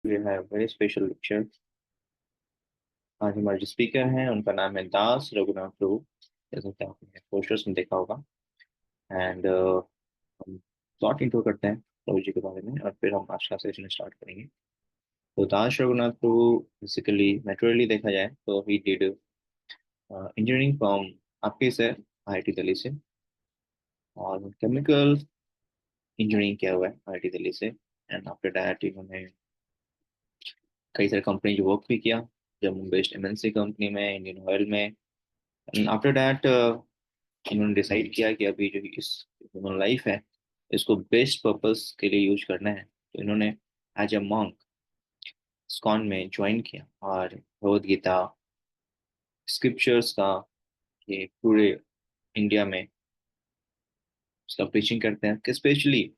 We have very special lecture. आज हमारे जो स्पीकर हैं उनका नाम है दास रघुनाथ प्रभु, जैसा कि आपने पोस्टर्स में देखा होगा। एंड हम शॉर्ट इंट्रो करते हैं प्रभु जी के बारे में और फिर हम आज का सेशन स्टार्ट करेंगे। तो दास रघुनाथ प्रभु बेसिकली मेट्रोली देखा जाए तो ही डिड इंजीनियरिंग फ्रॉम आपके से IIT दिल्ली से, और केमिकल इंजीनियरिंग किया हुआ है IIT दिल्ली से। एंड आफ्टर दैट इन्होंने कई सारे कंपनी जो वर्क भी किया, जम्मू बेस्ड MNC कंपनी में, इंडियन ऑयल में। एंड आफ्टर दैट इन्होंने डिसाइड किया कि अभी जो इस ह्यूमन लाइफ है इसको बेस्ट पर्पस के लिए यूज करना है, तो इन्होंने एज अ मॉन्क इस्कॉन में ज्वाइन किया और भगवद गीता स्क्रिप्चर्स का ये पूरे इंडिया में उसका प्रीचिंग करते हैं। कि स्पेशली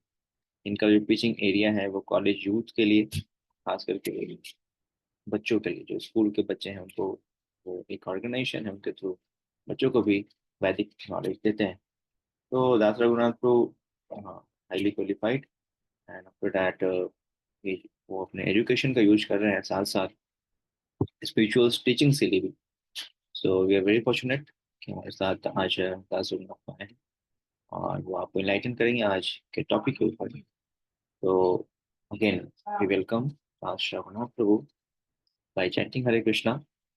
इनका जो प्रीचिंग एरिया है वो कॉलेज यूथ के लिए, खास करके बच्चों के लिए, जो स्कूल के बच्चे हैं उनको वो एक ऑर्गेनाइजेशन है उनके थ्रू बच्चों को भी वैदिक नॉलेज देते हैं। तो दास रघुनाथ को highly qualified, and after that वो अपने एजुकेशन का यूज कर रहे हैं साथ साथ स्पिरिचुअल टीचिंग के लिए भी। So we are very fortunate कि हमारे साथ आज दास रघुनाथ आए हैं और वो आपको इनलाइटन करेंगे आज के टॉपिक के ऊपर। तो again we welcome Das Raghunath Prabhu by chanting Hare Krishna.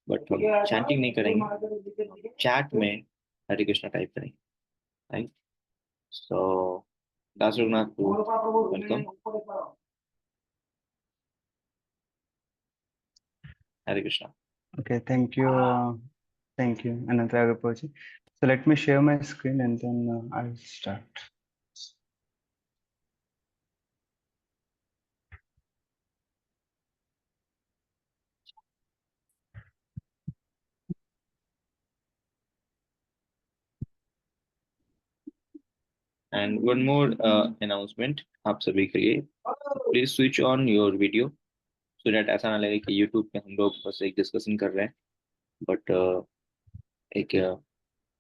But हम चैंटिंग नहीं करेंगे, चैट में हरे कृष्णा टाइप करेंगे, right? So Das Raghunath Prabhu, welcome, Hare Krishna. Okay, thank you, Ananta Agapochi. So let me share my screen and then I'll start. And one more announcement आप सभी के लिए, please switch on your video so that ऐसा ना लगे कि यूट्यूब पे हम लोग बस एक डिस्कशन कर रहे हैं, बट एक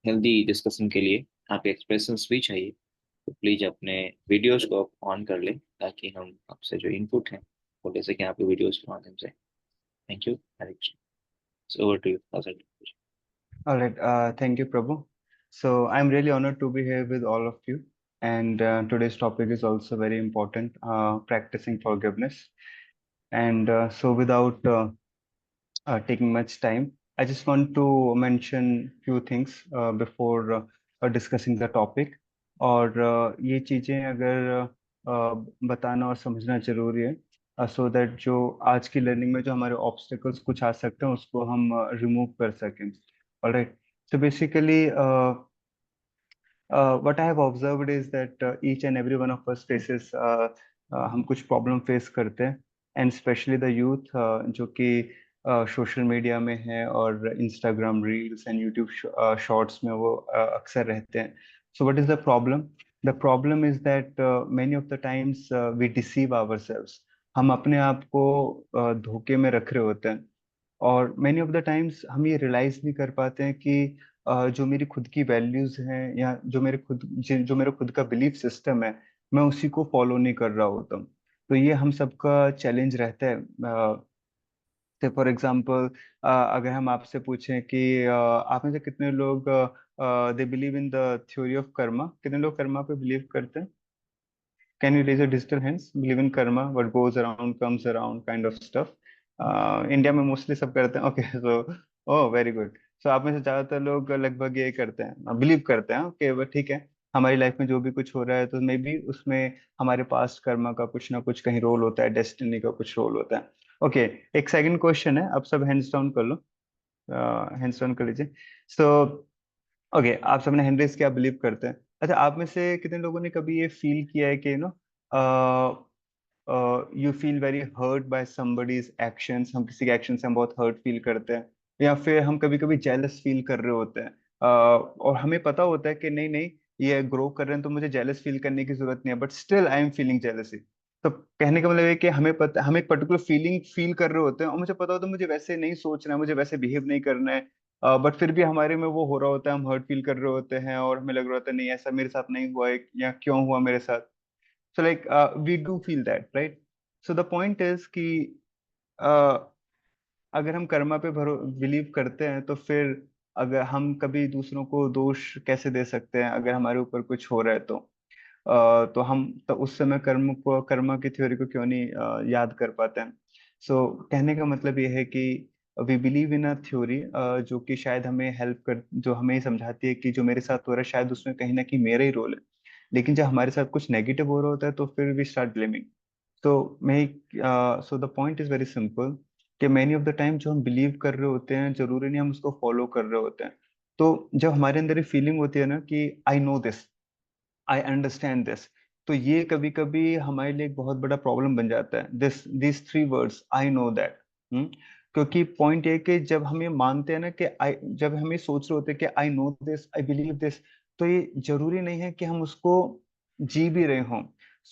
हेल्दी डिस्कशन के लिए आप एक्सप्रेशंस भी चाहिए। तो प्लीज अपने वीडियोस को ऑन कर लें ताकि हम आपसे जो इनपुट है वो ले सकें आपके वीडियोस के माध्यम से। Thank you, Hare Krishna. So over to you. All right, thank you, Prabhu. So I'm really honored to be here with all of you. And today's topic is also very important, practicing forgiveness. And so without taking much time, I just want to mention few things before discussing the topic. और ये चीज़ें अगर बताना और समझना जरूरी है so that जो आज की लर्निंग में जो हमारे ऑब्स्टिकल्स कुछ आ सकते हैं उसको हम रिमूव कर सकें। Alright, so basically what I have observed is that each and every one of us faces हम कुछ प्रॉब्लम फेस करते हैं, एंड स्पेशली द यूथ जो कि सोशल मीडिया में है और Instagram reels and YouTube shorts में वो अक्सर रहते हैं। So what is the problem? The problem is that many of the times we deceive ourselves. हम अपने आप को धोखे में रख रहे होते हैं, और मेनी ऑफ द टाइम्स हम ये रियलाइज नहीं कर पाते हैं कि जो मेरी खुद की वैल्यूज हैं या जो मेरा खुद का बिलीफ सिस्टम है, मैं उसी को फॉलो नहीं कर रहा होता हूँ। तो ये हम सबका चैलेंज रहता है। से फॉर एग्जांपल अगर हम आपसे पूछें कि आप में से कितने लोग they believe in the theory of Karma, कितने लोग कर्मा पे बिलीव करते हैं? Can you raise your digital hands? Believe in karma, what goes around comes around kind of stuff. India में मोस्टली सब करते हैं। ओके, सो ओह वेरी गुड। सो आप में से ज्यादातर लोग लगभग ये करते हैं, बिलीव करते हैं ओके वो ठीक है, हमारी लाइफ में जो भी कुछ हो रहा है तो मे बी उसमें हमारे पास्ट कर्मा का कुछ ना कुछ कहीं रोल होता है, डेस्टिनी का कुछ रोल होता है। ओके, एक सेकंड क्वेश्चन है, आप सब हैंड्स डाउन कर लो, हैंड्स डाउन कर लीजिए। सो ओके, आप सबने हैंड रेज किया, बिलीव करते हैं। अच्छा, आप में से कितने लोगों ने कभी ये फील किया है कि you feel very hurt by somebody's actions? हम किसी के एक्शन से हम बहुत हर्ट फील करते हैं, या फिर हम कभी कभी जेलस फील कर रहे होते हैं और हमें पता होता है कि नहीं नहीं ये ग्रो कर रहे हैं तो मुझे जेलस फील करने की जरूरत नहीं है, but still I am feeling jealousy. तो कहने का मतलब है कि हमें पता, हम एक पर्टिकुलर फीलिंग फील कर रहे होते हैं और मुझे पता होता है मुझे वैसे नहीं सोचना है, मुझे वैसे बिहेव नहीं करना है, बट फिर भी हमारे में वो हो रहा होता है, हम हर्ट फील कर रहे होते हैं और हमें लग रहा होता है नहीं ऐसा मेरे साथ नहीं हुआ है या क्यों हुआ मेरे साथ। So like we do feel that, right? So the point is कि अगर हम कर्मा पे भरो बिलीव करते हैं तो फिर अगर हम कभी दूसरों को दोष कैसे दे सकते हैं अगर हमारे ऊपर कुछ हो रहा है तो हम तो उस समय कर्मा की थ्योरी को क्यों नहीं याद कर पाते हैं। सो कहने का मतलब ये है कि we believe in a theory जो कि शायद हमें हेल्प कर जो हमें ये समझाती है कि जो मेरे साथ हो रहा है शायद उसमें कहीं ना कहीं मेरा ही रोल है। लेकिन जब हमारे साथ कुछ नेगेटिव हो रहा होता है तो फिर we start blaming. So the point is very simple कि मैनी ऑफ द टाइम जो हम बिलीव कर रहे होते हैं जरूरी नहीं हम उसको फॉलो कर रहे होते हैं। तो जब हमारे अंदर ये फीलिंग होती है ना कि I know this, I understand this, तो ये कभी कभी हमारे लिए एक बहुत बड़ा प्रॉब्लम बन जाता है। This three words I know that. क्योंकि पॉइंट ये है कि जब हम ये मानते हैं ना कि आई, जब हम ये सोच रहे होते हैं कि I know this, I believe this, तो ये जरूरी नहीं है कि हम उसको जी भी रहे हों।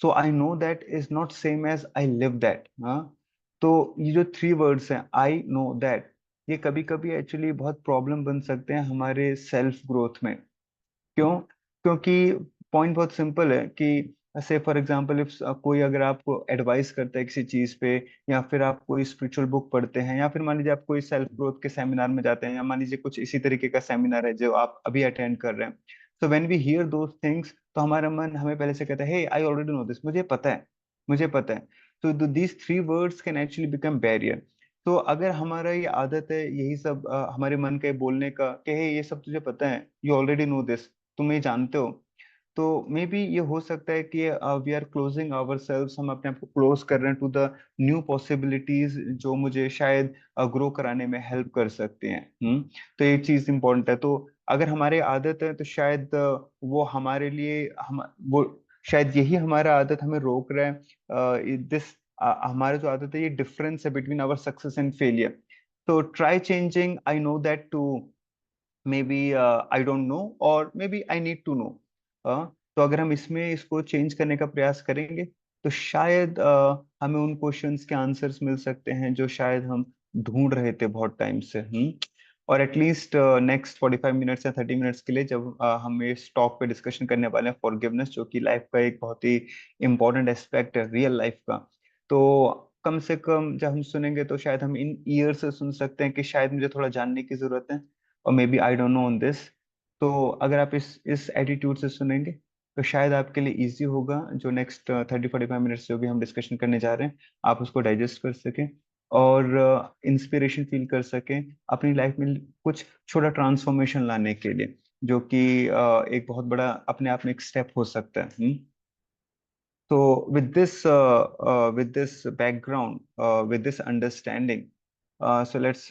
So I know that is not same as I live that. हाँ, तो ये जो थ्री वर्ड्स हैं आई नो दैट, ये कभी कभी एक्चुअली बहुत प्रॉब्लम बन सकते हैं हमारे सेल्फ ग्रोथ में। क्यों? क्योंकि पॉइंट बहुत सिंपल है कि से फॉर एग्जांपल इफ कोई अगर आपको एडवाइस करता है किसी चीज पे, या फिर आप कोई स्पिरिचुअल बुक पढ़ते हैं, या फिर मान लीजिए आप कोई सेल्फ ग्रोथ के सेमिनार में जाते हैं, या मान लीजिए कुछ इसी तरीके का सेमिनार है जो आप अभी अटेंड कर रहे हैं। So when we hear those things तो हमारा मन हमें पहले से कहता है hey I already know this, मुझे पता है, मुझे पता है। तो these three words can actually become barrier. तो अगर हमारा ये आदत है यही सब हमारे मन के बोलने का कि हे ये सब तुझे पता है, यू ऑलरेडी नो दिस, तुम ये जानते हो, तो मे बी ये हो सकता है कि we are closing ourselves, हम अपने आप को क्लोज कर रहे हैं टू द न्यू पॉसिबिलिटीज जो मुझे शायद ग्रो कराने में हेल्प कर सकते हैं। तो ये चीज इंपॉर्टेंट है। तो अगर हमारी आदत है तो शायद वो हमारे लिए हम वो शायद यही हमारा आदत हमें रोक रहा है। दिस हमारा जो आदत है ये डिफरेंस है between our success and failure. तो try changing I know that to maybe I don't know, और maybe I need to know. तो अगर हम इसमें इसको चेंज करने का प्रयास करेंगे तो शायद हमें उन क्वेश्चंस के आंसर्स मिल सकते हैं जो शायद हम ढूंढ रहे थे बहुत टाइम से। और एटलीस्ट नेक्स्ट 45 मिनट्स या 30 मिनट्स के लिए जब हम इस टॉप पे डिस्कशन करने वाले हैं फॉरगिवनेस, जो कि लाइफ का एक बहुत ही इंपॉर्टेंट एस्पेक्ट है रियल लाइफ का। तो कम से कम जब हम सुनेंगे तो शायद हम इन ईयर से सुन सकते हैं कि शायद मुझे थोड़ा जानने की जरूरत है, और maybe I don't know on this. तो अगर आप इस एटीट्यूड से सुनेंगे तो शायद आपके लिए इजी होगा जो नेक्स्ट 30-45 मिनट्स जो भी हम डिस्कशन करने जा रहे हैं, आप उसको डाइजेस्ट कर सकें और इंस्पिरेशन फील कर सकें अपनी लाइफ में कुछ छोटा ट्रांसफॉर्मेशन लाने के लिए, जो कि एक बहुत बड़ा अपने आप में एक स्टेप हो सकता है। तो with this background, with this understanding, so let's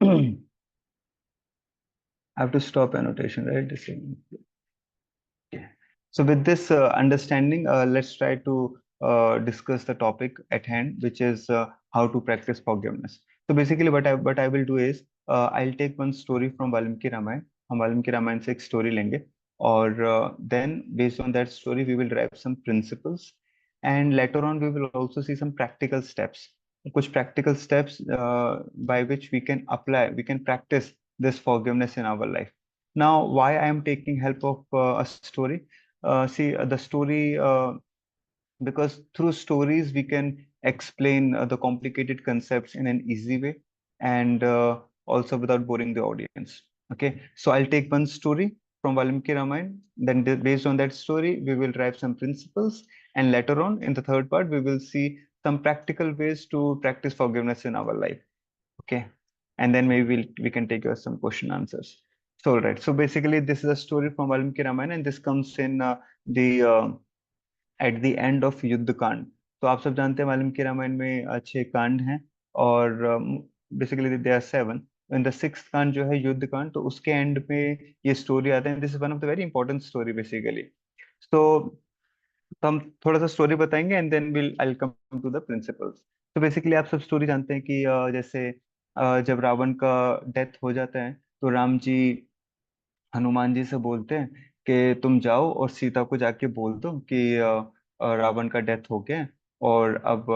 Hmm. I have to stop annotation, right? Okay. So with this understanding, let's try to discuss the topic at hand, which is how to practice forgiveness. So basically, what I will do is I'll take one story from Valmiki Ramayana. हम वाल्मीकि रामायण से एक story लेंगे, और then based on that story we will drive some principles, and later on we will also see some practical steps, कुछ practical steps by which we can practice this forgiveness in our life. Now, why I am taking help of a story? See, the story, because through stories we can explain the complicated concepts in an easy way, and also without boring the audience. Okay, so I'll take one story from Valmiki Ramayana, then based on that story, we will derive some principles, and later on, in the third part, we will see some practical ways to practice forgiveness in our life. Okay, and then maybe we can take some question answers. So all right, so basically this is a story from Valmiki Ramayana, and this comes in the at the end of युद्ध कांड। तो आप सब जानते हैं वाल्मीकि रामायण में 6 कांड हैं, और basically they are 7। In the sixth कांड जो है युद्ध कांड, तो उसके एंड में ये स्टोरी आता है। This is one of the very important story basically. तो हम थोड़ा सा स्टोरी बताएंगे and then will I come to the principles. तो बेसिकली आप सब स्टोरी जानते हैं कि जैसे जब रावण का डेथ हो जाता है तो राम जी हनुमान जी से बोलते हैं कि तुम जाओ और सीता को जाके बोल दो कि रावण का डेथ हो गया है, और अब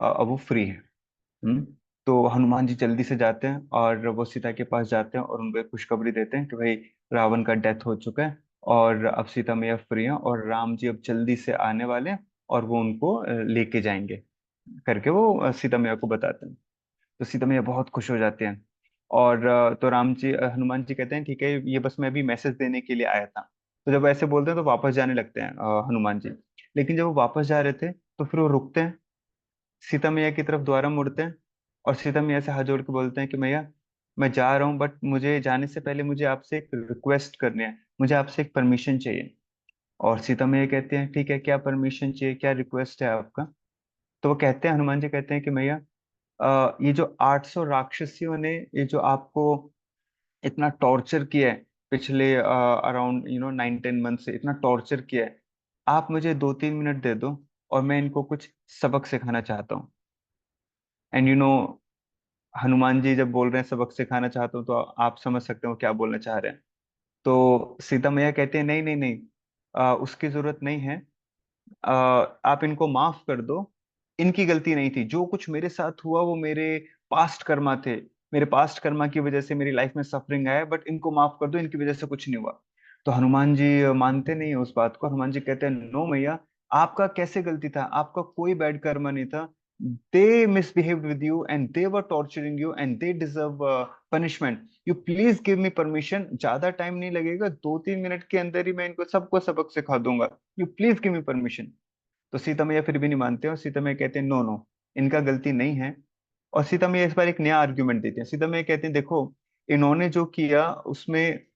अब वो फ्री है। हम्म तो हनुमान जी जल्दी से जाते हैं और वो सीता के पास जाते हैं और उनको एक खुशखबरी देते हैं कि भाई रावण का डेथ हो चुका है और अब सीता मैया फ्री हैं और राम जी अब जल्दी से आने वाले हैं और वो उनको लेके जाएंगे करके वो सीता मैया को बताते हैं। तो सीता मैया बहुत खुश हो जाते हैं। और तो राम जी हनुमान जी कहते हैं ठीक है, ये बस मैं भी मैसेज देने के लिए आया था। तो जब ऐसे बोलते हैं तो वापस जाने लगते हैं हनुमान जी। लेकिन जब वो वापस जा रहे थे तो फिर वो रुकते हैं, सीता मैया की तरफ दोबारा मुड़ते हैं, और सीता मैया से हाथ जोड़ के बोलते हैं कि मैया मैं जा रहा हूँ, बट मुझे जाने से पहले मुझे आपसे एक रिक्वेस्ट करनी है, मुझे आपसे एक परमिशन चाहिए। और सीता मैया कहते हैं ठीक है, क्या परमिशन चाहिए, क्या रिक्वेस्ट है आपका? तो वो कहते हैं, हनुमान जी कहते हैं कि मैया ये जो 800 राक्षसियों ने ये जो आपको इतना टॉर्चर किया है, पिछले अराउंड 9-10 मंथ से इतना टॉर्चर किया है, आप मुझे 2-3 मिनट दे दो और मैं इनको कुछ सबक सिखाना चाहता हूँ। एंड हनुमान जी जब बोल रहे हैं सबक सिखाना चाहता हूँ, तो आप समझ सकते हो क्या बोलना चाह रहे हैं। तो सीता मैया कहते हैं नहीं नहीं नहीं, उसकी जरूरत नहीं है। अ, आप इनको माफ कर दो, इनकी गलती नहीं थी, जो कुछ मेरे साथ हुआ वो मेरे पास्ट कर्मा थे, मेरे पास्ट कर्मा की वजह से मेरी लाइफ में सफरिंग आया, बट इनको माफ कर दो, इनकी वजह से कुछ नहीं हुआ। तो हनुमान जी मानते नहीं है उस बात को। हनुमान जी कहते हैं नो मैया, आपका कैसे गलती था, आपका कोई बैड कर्मा नहीं था। They misbehaved with you and they were torturing you and they deserve punishment. You please give me permission, ज्यादा टाइम नहीं लगेगा, 2-3 मिनट के अंदर ही मैं इनको सबको सबक सिखा दूंगा। You please give me permission. तो सीता मैया फिर भी नहीं मानते, और सीता मैया कहते हैं नो नो, इनका गलती नहीं है। और सीता मैया इस बार एक नया आर्ग्यूमेंट देते हैं। सीता मैया कहते हैं देखो, इन्होंने जो किया उसमें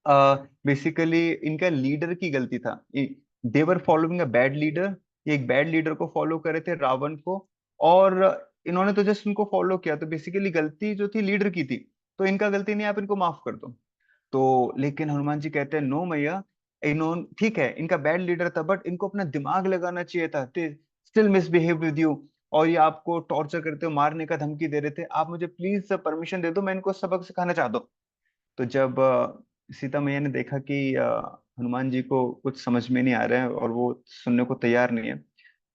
बेसिकली इनका लीडर की गलती था। They were following a bad leader, ये एक बैड लीडर को फॉलो कर रहे थे, रावण को। और इन्होंने तो जस्ट उनको फॉलो किया, तो बेसिकली गलती जो थी लीडर की थी। तो इनका गलती नहीं, आप इनको माफ कर दो। तो लेकिन हनुमान जी कहते हैं नो मैया, इन्होंने ठीक है इनका बैड लीडर था, बट इनको अपना दिमाग लगाना चाहिए था, they still misbehave with you. और ये आपको टॉर्चर करते हो, मारने का धमकी दे रहे थे, आप मुझे प्लीज परमिशन दे दो, मैं इनको सबक सिखाना चाहता हूँ। तो जब सीता मैया ने देखा कि हनुमान जी को कुछ समझ में नहीं आ रहा है और वो सुनने को तैयार नहीं है,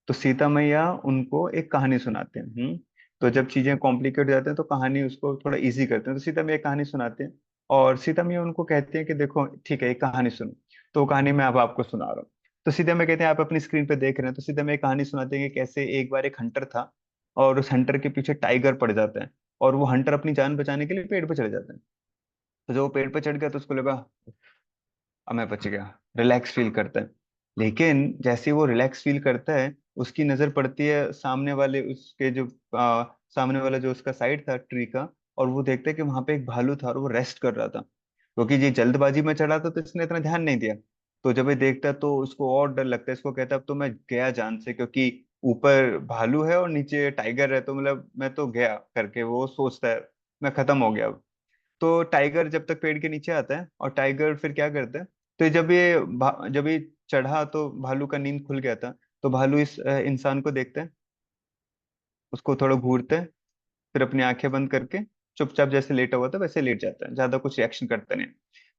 तो सीता मैया उनको एक कहानी सुनाते हैं। तो जब चीजें कॉम्प्लिकेट हो जाते हैं तो कहानी उसको थोड़ा इजी करते हैं। तो सीता मैया एक कहानी सुनाते हैं, और सीता मैया उनको कहते हैं कि देखो ठीक है, एक कहानी सुनो। तो वो कहानी मैं अब आपको सुना रहा हूँ। तो सीता मैया कहते हैं आप अपनी स्क्रीन पे देख रहे हैं। तो सीता मैया एक कहानी सुनाते हैं कि कैसे एक बार एक हंटर था, और उस हंटर के पीछे टाइगर पड़ जाता है, और वो हंटर अपनी जान बचाने के लिए पेड़ पे चले जाता है। तो जब वो पेड़ पे चढ़ गया तो उसको लगा अब मैं बच गया, रिलैक्स फील करता है। लेकिन जैसे ही वो रिलैक्स फील करता है, उसकी नजर पड़ती है सामने वाले उसके जो सामने वाला जो उसका साइड था ट्री का, और वो देखता है कि वहां पे एक भालू था और वो रेस्ट कर रहा था। क्योंकि ये जल्दबाजी में चढ़ा था तो इसने इतना ध्यान नहीं दिया। तो जब ये देखता है तो उसको और डर लगता है, इसको कहता है अब तो मैं गया जान से, क्योंकि ऊपर भालू है और नीचे टाइगर है, तो मतलब मैं तो गया करके वो सोचता है, मैं खत्म हो गया अब। तो टाइगर जब तक पेड़ के नीचे आता है, और टाइगर फिर क्या करता है, तो जब ये चढ़ा तो भालू का नींद खुल गया था। तो भालू इस इंसान को देखता है, उसको थोड़ा घूरता है, फिर अपनी आंखें बंद करके चुपचाप जैसे लेटा हुआ था वैसे लेट जाता है, ज्यादा कुछ रिएक्शन करता नहीं।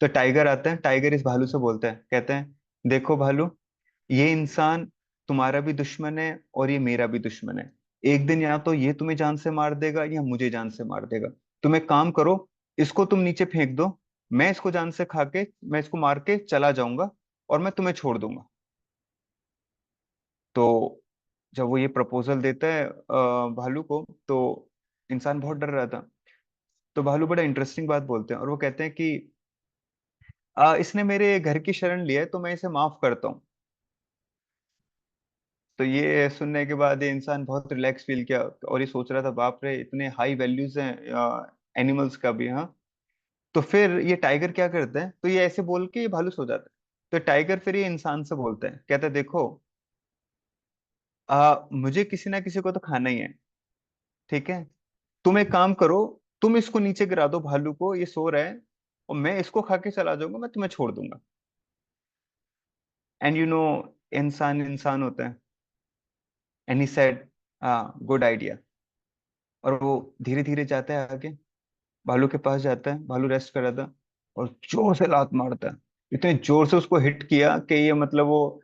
तो टाइगर आता है, टाइगर इस भालू से बोलता है, कहता है देखो भालू, ये इंसान तुम्हारा भी दुश्मन है और ये मेरा भी दुश्मन है। एक दिन या तो ये तुम्हें जान से मार देगा या मुझे जान से मार देगा। तुम एक काम करो, इसको तुम नीचे फेंक दो, मैं इसको जान से खा के मैं इसको मार के चला जाऊंगा, और मैं तुम्हें छोड़ दूंगा। तो जब वो ये प्रपोजल देता है भालू को, तो इंसान बहुत डर रहा था। तो भालू बड़ा इंटरेस्टिंग बात बोलते हैं, और वो कहते हैं कि इसने मेरे घर की शरण लिया है तो मैं इसे माफ करता हूँ। तो ये सुनने के बाद ये इंसान बहुत रिलैक्स फील किया, और ये सोच रहा था बाप रे इतने हाई वैल्यूज हैं एनिमल्स का भी। हाँ। तो फिर ये टाइगर क्या करता है, तो ये ऐसे बोल के ये भालू सो जाता है। तो टाइगर फिर ये इंसान से बोलता है, कहता है देखो, मुझे किसी ना किसी को तो खाना ही है, ठीक है, तुम एक काम करो, तुम इसको नीचे गिरा दो, भालू को, ये सो रहा है, और मैं इसको खा के चला जाऊंगा, मैं तुम्हें छोड़ दूंगा। एंड इंसान इंसान होता है। एंड ही सेड हाँ गुड आइडिया। और वो धीरे धीरे जाता है आगे, भालू के पास जाता है, भालू रेस्ट कर रहा था, और जोर से लात मारता है। इतने जोर से उसको हिट किया कि ये मतलब वो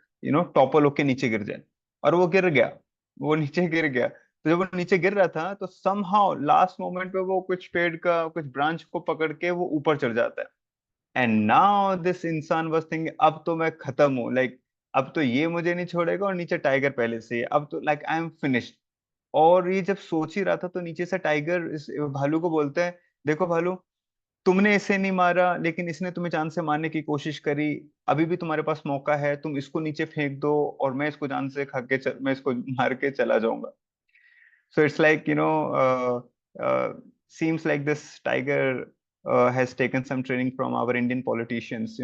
टॉपल होके नीचे गिर जाए। और वो गिर गया, वो नीचे गिर गया। तो जब वो नीचे गिर रहा था तो समहाउ लास्ट मोमेंट पे वो कुछ पेड़ का कुछ ब्रांच को पकड़ के वो ऊपर चढ़ जाता है। एंड नाउ दिस इंसान वाज थिंकिंग अब तो मैं खत्म हूँ, लाइक अब तो ये मुझे नहीं छोड़ेगा, और नीचे टाइगर पहले से ही, अब तो लाइक आई एम फिनिश्ड। और ये जब सोच ही रहा था तो नीचे से टाइगर इस भालू को बोलते हैं, देखो भालू, तुमने इसे नहीं मारा लेकिन इसने तुम्हें जान से मारने की कोशिश करी, अभी भी तुम्हारे पास मौका है, तुम इसको नीचे फेंक दो और मैं इसको जान से मैं इसको मार के चला जाऊंगा। So it's like, seems like this tiger has taken some training from our Indian politicians.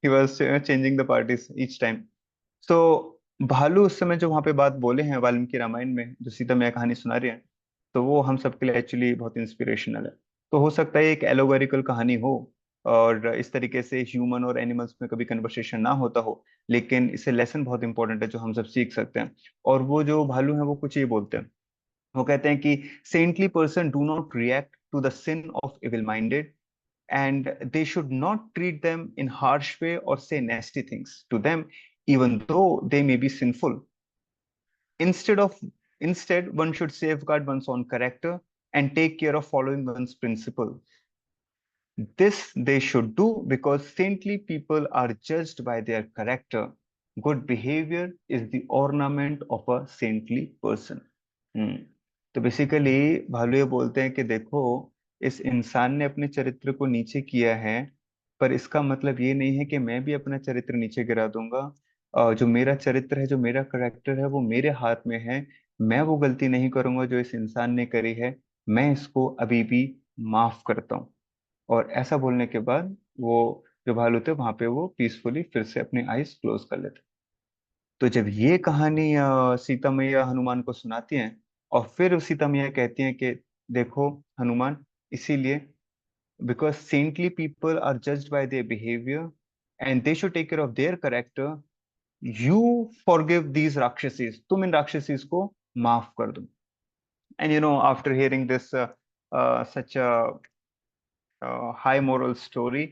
He was changing the parties each time. So भालू उस समय जो वहां पे बात बोले हैं वाल्मीकि रामायण में, जो सीता मैया कहानी सुना रही है, तो वो हम सबके लिए एक्चुअली बहुत इंस्पिरेशनल है। तो हो सकता है एक एलोगोरिकल कहानी हो, और इस तरीके से ह्यूमन और एनिमल्स में कभी कन्वर्सेशन ना होता हो, लेकिन इससे लेसन बहुत इंपॉर्टेंट है जो हम सब सीख सकते हैं। और वो जो भालू है वो कुछ ये बोलते हैं, वो कहते हैं कि saintly person do not react to the sin of evil minded, and they should not treat them in harsh way or say nasty things to them even though they may be sinful. Instead of instead one should safeguard one's own character and take care of following one's principle. This they should do because saintly people are judged by their character. Good behavior is the ornament of a saintly person. हम्म तो basically भालू ये बोलते हैं कि देखो, इस इंसान ने अपने चरित्र को नीचे किया है, पर इसका मतलब ये नहीं है कि मैं भी अपना चरित्र नीचे गिरा दूंगा। जो मेरा चरित्र है, जो मेरा करेक्टर है, वो मेरे हाथ में है। मैं वो गलती नहीं करूंगा जो इस इंसान ने करी है, मैं इसको अभी भी माफ करता हूँ। और ऐसा बोलने के बाद वो जो भालू थे वहां पे वो पीसफुली फिर से अपनी आईज क्लोज कर लेते। तो जब ये कहानी सीता मैया हनुमान को सुनाती हैं, और फिर सीता मैया कहती हैं कि देखो हनुमान, इसीलिए, because saintly people are judged by their behaviour and they should take care of their character, you forgive these rakshasis, तुम इन राक्षसीज को माफ कर दो। And after hearing this such high moral story,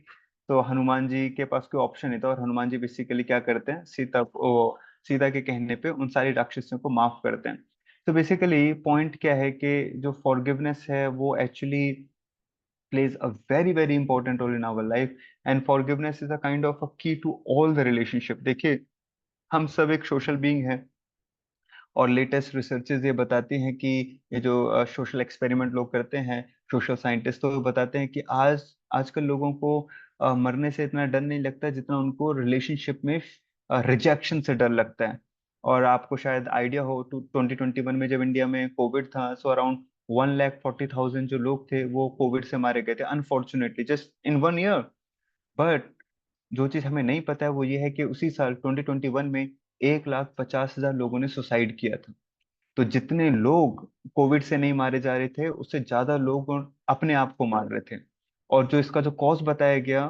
तो हनुमान जी के पास कोई ऑप्शन नहीं था, और हनुमान जी बेसिकली क्या करते हैं, सीता के कहने पे उन सारी राक्षसियों को माफ करते हैं। तो बेसिकली पॉइंट क्या है कि जो फॉरगिवनेस है वो actually plays a very very important role in our life, and forgiveness is a kind of a key to all the relationship। देखिए, हम सब एक सोशल बीइंग है, और लेटेस्ट रिसर्चेस ये बताती हैं कि ये जो सोशल एक्सपेरिमेंट लोग करते हैं, सोशल साइंटिस्ट, तो वो बताते हैं कि आजकल लोगों को मरने से इतना डर नहीं लगता जितना उनको रिलेशनशिप में रिजेक्शन से डर लगता है। और आपको शायद आइडिया हो, 2021 में जब इंडिया में कोविड था, सो अराउंड 1,40,000 जो लोग थे वो कोविड से मारे गए थे, unfortunately just in 1 year. But जो चीज हमें नहीं पता है वो ये है कि उसी साल 2021 में 1,50,000 लोगों ने सुसाइड किया था। तो जितने लोग कोविड से नहीं मारे जा रहे थे, उससे ज्यादा लोग अपने आप को मार रहे थे। और जो इसका जो कॉज बताया गया,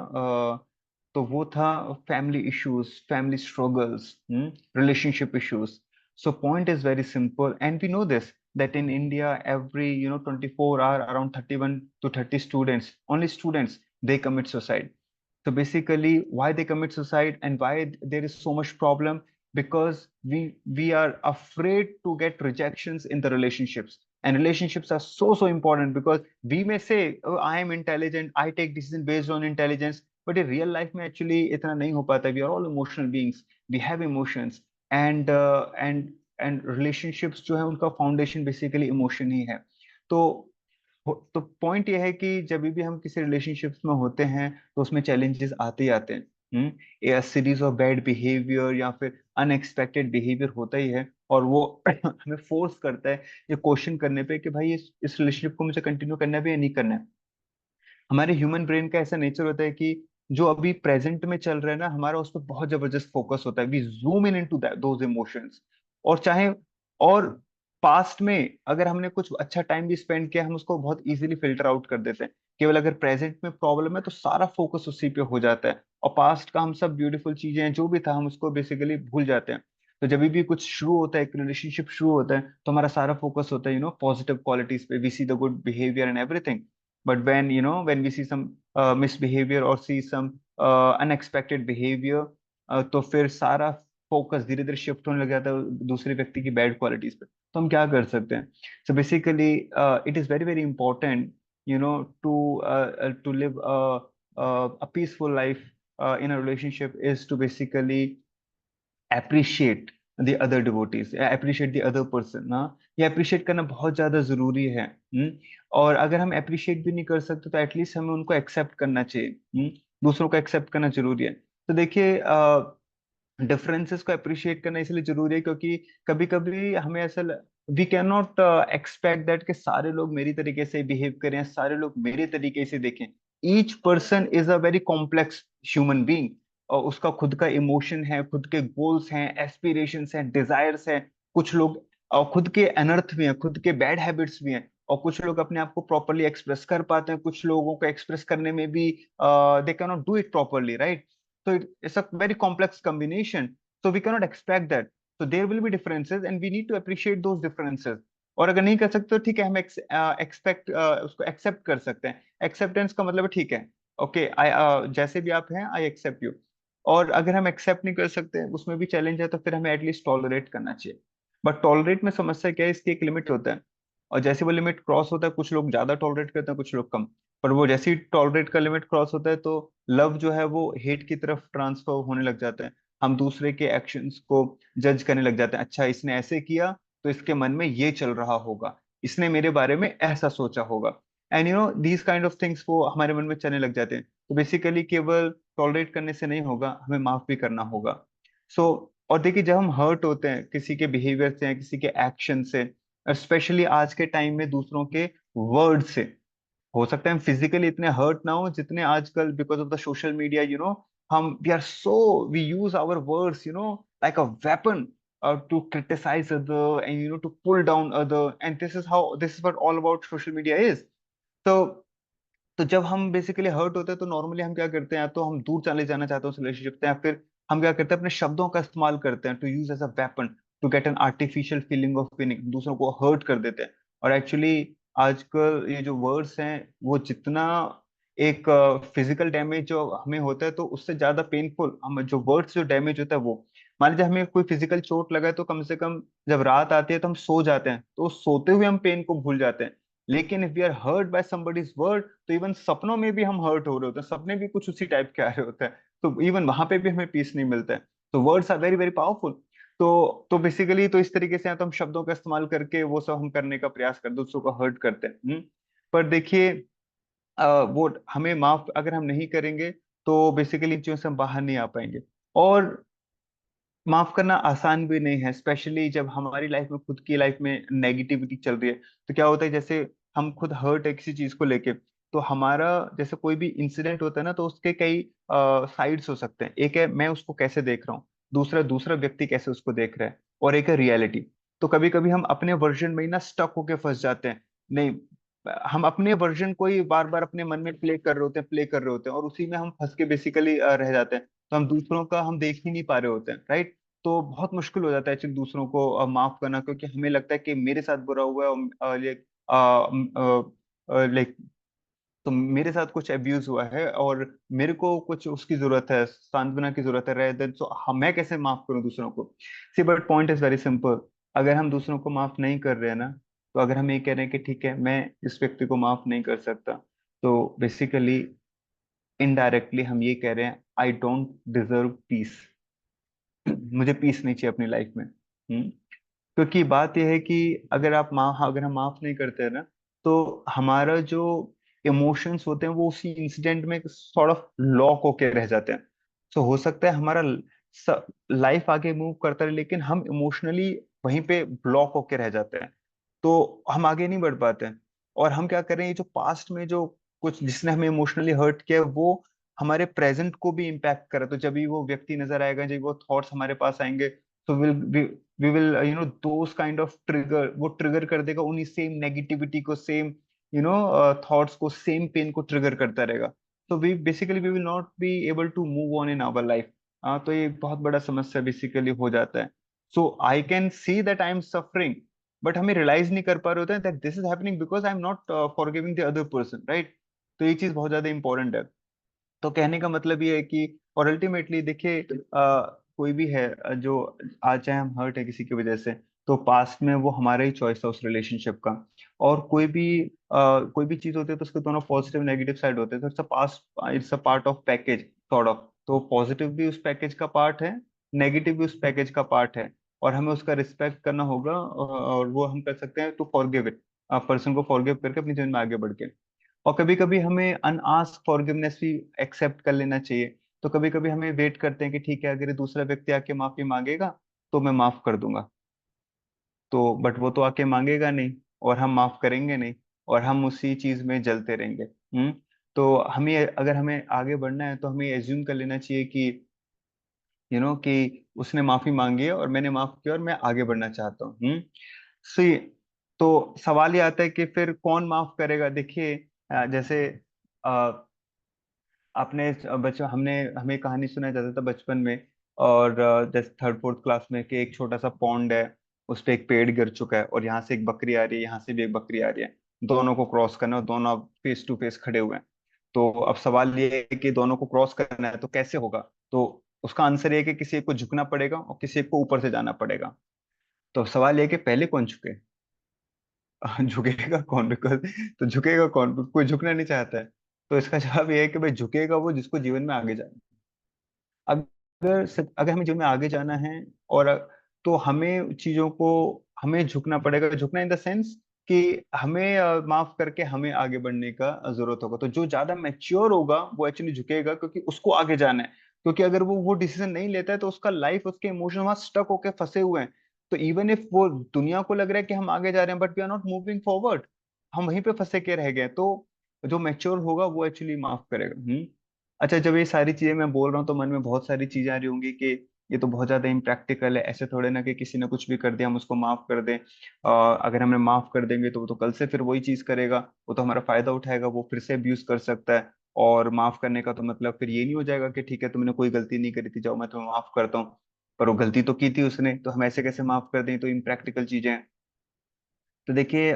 तो वो था family issues, family struggles, relationship issues. So point is very simple and we know this, that in India every 24 hour around 31 to 30 students, only students, they commit suicide. So basically, why they commit suicide and why there is so much problem? Because we are afraid to get rejections in the relationships, and relationships are so important, because we may say, oh, I am intelligent, I take decision based on intelligence, but in real life में actually इतना नहीं हो पाता। We are all emotional beings, we have emotions, and relationships जो है उनका foundation basically emotion ही है। तो तो पॉइंट ये है कि जब भी हम किसी रिलेशनशिप्स में होते हैं तो उसमें चैलेंजेस आते ही आते हैं। ये सीरीज ऑफ बैड बिहेवियर या फिर अनएक्सपेक्टेड बिहेवियर होता ही है, और वो हमें फोर्स करता है ये क्वेश्चन करने पे कि भाई इस रिलेशनशिप को मुझे कंटिन्यू करना है भी या नहीं करना है। हमारे ह्यूमन ब्रेन का ऐसा नेचर होता है कि जो अभी प्रेजेंट में चल रहा है ना, हमारा उस पर बहुत जबरदस्त फोकस होता है, we zoom in into those emotions. और चाहे, और पास्ट में अगर हमने कुछ अच्छा टाइम भी स्पेंड किया, हम उसको बहुत इजीली फिल्टर आउट कर देते हैं। केवल अगर प्रेजेंट में प्रॉब्लम है तो सारा फोकस उसी पे हो जाता है, और पास्ट का हम सब ब्यूटीफुल चीजें हैं जो भी था हम उसको बेसिकली भूल जाते हैं। तो जब भी कुछ शुरू होता है, एक रिलेशनशिप शुरू होता है, तो हमारा सारा फोकस होता है पॉजिटिव क्वालिटीज पे, we see the good behaviour and everything. But when we see some misbehavior or see some unexpected behavior, तो फिर सारा फोकस धीरे धीरे शिफ्ट होने लग जाता है दूसरे व्यक्ति की बैड क्वालिटीज पे। तो हम क्या कर सकते हैं? So basically it is very very important to live a peaceful life in a relationship, is to basically appreciate the other devotees, appreciate the other person ना, ये appreciate करना बहुत ज्यादा जरूरी है। और अगर हम appreciate भी नहीं कर सकते तो एटलीस्ट हमें उनको accept करना चाहिए। दूसरों को accept करना जरूरी है। तो देखिए डिफरेंसेस को अप्रिशिएट करना इसलिए जरूरी है क्योंकि कभी कभी हमें ऐसा we can not expect that कि सारे लोग मेरी तरीके से बिहेव करें, सारे लोग मेरे तरीके से देखें। Each person is a very complex human being, और उसका खुद का इमोशन है, खुद के गोल्स हैं, एस्पिरेशंस हैं, डिजायर्स हैं। कुछ लोग खुद के अनर्थ भी हैं, खुद के बैड हैबिट्स भी हैं, और कुछ लोग अपने आप को प्रॉपरली एक्सप्रेस कर पाते हैं, कुछ लोगों को एक्सप्रेस करने में भी they can not do it properly, right? So it's a very complex combination. So we cannot expect that. So there will be differences and we need to appreciate those differences. और अगर नहीं कर सकते तो ठीक है, हम एक्सपेक्ट उसको एक्सेप्ट कर सकते हैं। एक्सेप्टेंस का मतलब है ठीक है, ओके आई जैसे भी आप हैं आई एक्सेप्ट यू। और अगर हम एक्सेप्ट नहीं कर सकते, उसमें भी चैलेंज है, तो फिर हमें एटलीस्ट टॉलरेट करना चाहिए। बट टॉलरेट में समस्या क्या है, इसकी एक लिमिट होता है, और जैसे वो लिमिट क्रॉस होता है, कुछ लोग ज्यादा टॉलरेट करते हैं, कुछ लोग कम। पर वो जैसे ही टॉलरेट का लिमिट क्रॉस होता है तो लव जो है वो हेट की तरफ ट्रांसफर होने लग जाता है। हम दूसरे के एक्शंस को जज करने लग जाते हैं, अच्छा इसने ऐसे किया तो इसके मन में ये चल रहा होगा, इसने मेरे बारे में ऐसा सोचा होगा। And you know these kind of things वो हमारे मन में चलने लग जाते हैं। तो बेसिकली केवल टॉलरेट करने से नहीं होगा, हमें माफ भी करना होगा। सो और देखिए, जब हम हर्ट होते हैं किसी के बिहेवियर से या किसी के एक्शन से, स्पेशली आज के टाइम में दूसरों के वर्ड से, हो सकता है हम फिजिकली इतने हर्ट ना हो जितने आजकल because of the social media, you know, हम we are so we use our words, you know, like a weapon to criticise other and you know to pull down other, and this is what all about social media is. तो जब हम basically hurt होते हैं तो normally हम क्या करते हैं, या तो हम दूर चले जाना चाहते हैं उस रिलेशनशिप से, या फिर हम क्या करते हैं, अपने शब्दों का इस्तेमाल करते हैं to use as a weapon to get an artificial feeling of winning, दूसरों को हर्ट कर देते हैं। और एक्चुअली आजकल ये जो वर्ड्स हैं वो जितना एक फिजिकल डैमेज जो हमें होता है, तो उससे ज्यादा पेनफुल हम जो वर्ड्स जो डैमेज होता है वो, मान लीजिए हमें कोई फिजिकल चोट लगा है तो कम से कम जब रात आती है तो हम सो जाते हैं, तो सोते हुए हम पेन को भूल जाते हैं। लेकिन if we are hurt by somebody's word, तो इवन सपनों में भी हम हर्ट हो रहे होते हैं, सपने भी कुछ उसी टाइप के आ रहे होते हैं, तो इवन वहां पे भी हमें पीस नहीं मिलता है। तो words are very very powerful. तो बेसिकली तो इस तरीके से या तो हम शब्दों का इस्तेमाल करके वो सब हम करने का प्रयास करते हैं, दूसरों को हर्ट करते हैं। पर देखिए वो हमें माफ अगर हम नहीं करेंगे तो बेसिकली इन चीजों से हम बाहर नहीं आ पाएंगे। और माफ करना आसान भी नहीं है, स्पेशली जब हमारी लाइफ में, खुद की लाइफ में नेगेटिविटी चल रही है। तो क्या होता है, जैसे हम खुद हर्ट है किसी चीज को लेके, तो हमारा जैसे कोई भी इंसिडेंट होता है ना, तो उसके कई साइड्स हो सकते हैं। एक है मैं उसको कैसे देख रहा हूँ, दूसरा दूसरा व्यक्ति कैसे उसको देख रहा है, और एक है रियलिटी। तो कभी कभी हम अपने वर्जन में ही ना स्टक होके फंस जाते हैं। नहीं, हम अपने वर्जन को ही बार बार अपने मन में प्ले कर रहे होते हैं, प्ले कर रहे होते हैं, और उसी में हम फंस के बेसिकली रह जाते हैं। तो हम दूसरों का हम देख ही नहीं पा रहे होते हैं, राइट? तो बहुत मुश्किल हो जाता है एक्चुअली दूसरों को माफ करना, क्योंकि हमें लगता है कि मेरे साथ बुरा हुआ है, और ये लाइक तो मेरे साथ कुछ अब्यूज हुआ है और मेरे को कुछ उसकी जरूरत है, सांत्वना की जरूरत है, rather than so मैं कैसे माफ करूं दूसरों को? See but point is very simple. अगर हम दूसरों को माफ नहीं कर रहे हैं ना, तो अगर हम ये कह रहे हैं कि ठीक है मैं इस व्यक्ति को माफ नहीं कर सकता, तो बेसिकली इनडायरेक्टली हम ये कह रहे हैं आई डोंट डिजर्व पीस, मुझे पीस नहीं चाहिए अपनी लाइफ में। क्योंकि बात यह है कि अगर हम माफ नहीं करते हैं ना, तो हमारा जो इमोशंस होते हैं वो उसी इंसिडेंट में सॉर्ट ऑफ लॉक होके रह जाते हैं। तो हो सकता है हमारा लाइफ आगे मूव करता है, लेकिन हम इमोशनली वहीं पे ब्लॉक होके रह जाते हैं, तो हम आगे नहीं बढ़ पाते हैं। और हम क्या कर रहे हैं, ये जो पास्ट में जो कुछ जिसने हमें इमोशनली हर्ट किया है, वो हमारे प्रेजेंट को भी इम्पैक्ट करे। तो जब भी वो व्यक्ति नजर आएगा, जब वो थॉट्स हमारे पास आएंगे, तो we will you know those kind of trigger, वो ट्रिगर कर देगा उन्हीं सेम नेगेटिविटी को, सेम यू नो थॉट्स को, सेम पेन को ट्रिगर करता रहेगा। तो we will not be able to move on in our life. तो ये बहुत बड़ा समस्या बेसिकली हो जाता है। So I can see that I am suffering, but हमें रियलाइज नहीं कर पा रहे होते हैं that this is happening because I am not forgiving the other person, right? तो ये चीज बहुत ज्यादा इंपॉर्टेंट है। तो कहने का मतलब ये है कि, और अल्टीमेटली देखिए कोई भी है जो आज चाहे हम हर्ट है किसी की वजह से, तो पास्ट में वो हमारा ही चॉइस था उस रिलेशनशिप का। और कोई भी चीज होती है तो उसके दोनों पॉजिटिव नेगेटिव साइड होते हैं, तो it's a past, it's a part of package sort of. तो पॉजिटिव भी उस पैकेज का पार्ट है, नेगेटिव भी उस पैकेज का पार्ट है, और हमें उसका रिस्पेक्ट करना होगा, और वो हम कर सकते हैं टू फॉरगिव इट, पर्सन को फॉरगिव करके अपनी जीवन में आगे बढ़ के। और कभी कभी हमें अनआस्क फॉरगिवनेस भी एक्सेप्ट कर लेना चाहिए। तो कभी कभी हमें वेट करते हैं कि ठीक है, अगर ये दूसरा व्यक्ति आके माफी मांगेगा तो मैं माफ कर दूंगा। तो बट वो तो आके मांगेगा नहीं, और हम माफ करेंगे नहीं, और हम उसी चीज में जलते रहेंगे। तो हमें, अगर हमें आगे बढ़ना है तो हमें एज्यूम कर लेना चाहिए कि कि उसने माफी मांगी है और मैंने माफ किया और मैं आगे बढ़ना चाहता हूँ। सी तो सवाल ये आता है कि फिर कौन माफ करेगा। देखिए, जैसे आपने बच्चों हमने हमें कहानी सुनाया जाता था बचपन में, और जैसे थर्ड फोर्थ क्लास में, कि एक छोटा सा पॉन्ड है, उस पे एक पेड़ गिर चुका है, और यहाँ से एक बकरी आ रही है, यहाँ से भी एक बकरी आ रही है, दोनों को क्रॉस करना है, और दोनों अब फेस टू फेस खड़े हुए हैं। तो अब सवाल ये है कि दोनों को क्रॉस करना है तो कैसे होगा। तो उसका आंसर ये है कि किसी एक को झुकना पड़ेगा और किसी एक को ऊपर से जाना पड़ेगा। तो सवाल ये है कि पहले कौन झुके। झुकेगा कौन, बिकॉज तो झुकेगा कौन, कोई झुकना नहीं चाहता है। तो इसका जवाब ये है कि भाई झुकेगा वो जिसको जीवन में आगे जाना है। अगर हमें जीवन में आगे जाना है, और तो हमें चीजों को, हमें झुकना पड़ेगा। झुकना इन द सेंस कि हमें माफ करके हमें आगे बढ़ने का जरूरत होगा। तो जो ज्यादा मैच्योर होगा वो एक्चुअली झुकेगा, क्योंकि उसको आगे जाना है। क्योंकि अगर वो डिसीजन नहीं लेता है तो उसका लाइफ, उसके इमोशन वहां स्टक होके फंसे हुए हैं। तो इवन इफ वो दुनिया को लग रहा है कि हम आगे जा रहे हैं, but we are not moving forward, हम वहीं पे फंसे के रह गए। तो जो मैच्योर होगा वो एक्चुअली माफ करेगा। अच्छा, जब ये सारी चीजें मैं बोल रहा हूँ तो मन में बहुत सारी चीजें आ रही होंगी कि ये तो बहुत ज्यादा इम्प्रैक्टिकल है, ऐसे थोड़े ना कि किसी ने कुछ भी कर दिया हम उसको माफ कर दें। अगर हमें माफ कर देंगे तो वो तो कल से फिर वही चीज करेगा, वो तो हमारा फायदा उठाएगा, वो फिर से अब्यूज कर सकता है। और माफ करने का तो मतलब फिर ये नहीं हो जाएगा कि ठीक है, तुमने कोई गलती नहीं करी थी, जाओ मैं तुम्हें माफ करता हूँ। पर वो गलती तो की थी उसने, तो हम ऐसे कैसे माफ कर दें, तो इम्प्रैक्टिकल चीजें हैं। तो देखिए,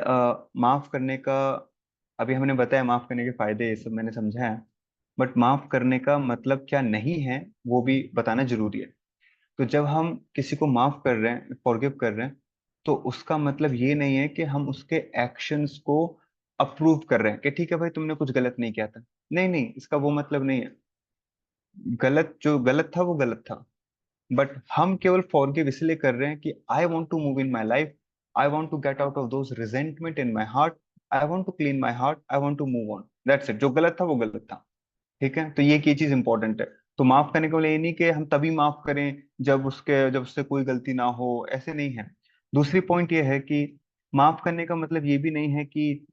माफ करने का, अभी हमने बताया माफ करने के फायदे, ये सब मैंने समझा है। बट माफ करने का मतलब क्या नहीं है, वो भी बताना जरूरी है। तो जब हम किसी को माफ कर रहे हैं, फॉरगिव कर रहे हैं, तो उसका मतलब ये नहीं है कि हम उसके एक्शंस को अप्रूव कर रहे हैं कि ठीक है भाई, तुमने कुछ गलत नहीं किया था। नहीं नहीं, इसका वो मतलब नहीं है। गलत, जो गलत था वो गलत था। बट हम केवल फॉरगिव इसलिए कर रहे हैं कि I want to move in my life, I want to get out of those resentment in my heart, I want to clean my heart, I want to move on, that's it. जो गलत था वो गलत था। ठीक है, तो ये चीज इंपॉर्टेंट है। तो माफ करने के लिए ये नहीं कि हम तभी माफ करें जब उससे कोई गलती ना हो, ऐसे नहीं है। दूसरी पॉइंट ये है कि माफ करने का मतलब ये भी नहीं है कि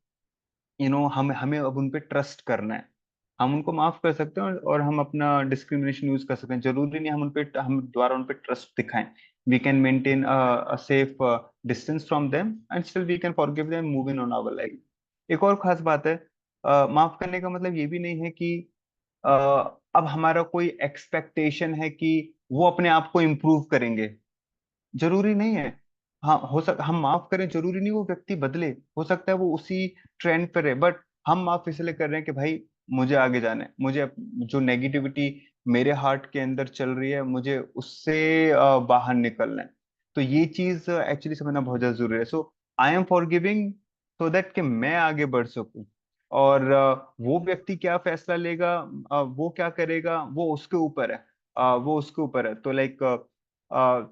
हम हमें अब उन पे ट्रस्ट करना है। हम उनको माफ कर सकते हैं, और हम अपना डिस्क्रिमिनेशन यूज कर सकते हैं। जरूरी नहीं हम द्वारा उन पे ट्रस्ट दिखाएं। We can maintain a safe distance from them and still we can forgive them, move in on our life. एक और खास बात है, माफ करने का मतलब ये भी नहीं है कि अ, अब हमारा कोई एक्सपेक्टेशन है कि वो अपने आप को इम्प्रूव करेंगे। जरूरी नहीं है। हाँ, हम माफ करें, जरूरी नहीं वो व्यक्ति बदले। हो सकता है वो उसी ट्रेंड पर है, बट हम माफ इसलिए कर रहे हैं कि भाई मुझे आगे जाना है, मुझे जो नेगेटिविटी मेरे हार्ट के अंदर चल रही है, मुझे उससे बाहर निकलना है। तो ये चीज एक्चुअली समझना बहुत ज्यादा जरूरी है। So I am forgiving so that कि मैं आगे बढ़ सकूं। और वो व्यक्ति क्या फैसला लेगा, वो क्या करेगा, वो उसके ऊपर है। वो उसके ऊपर है। तो लाइक,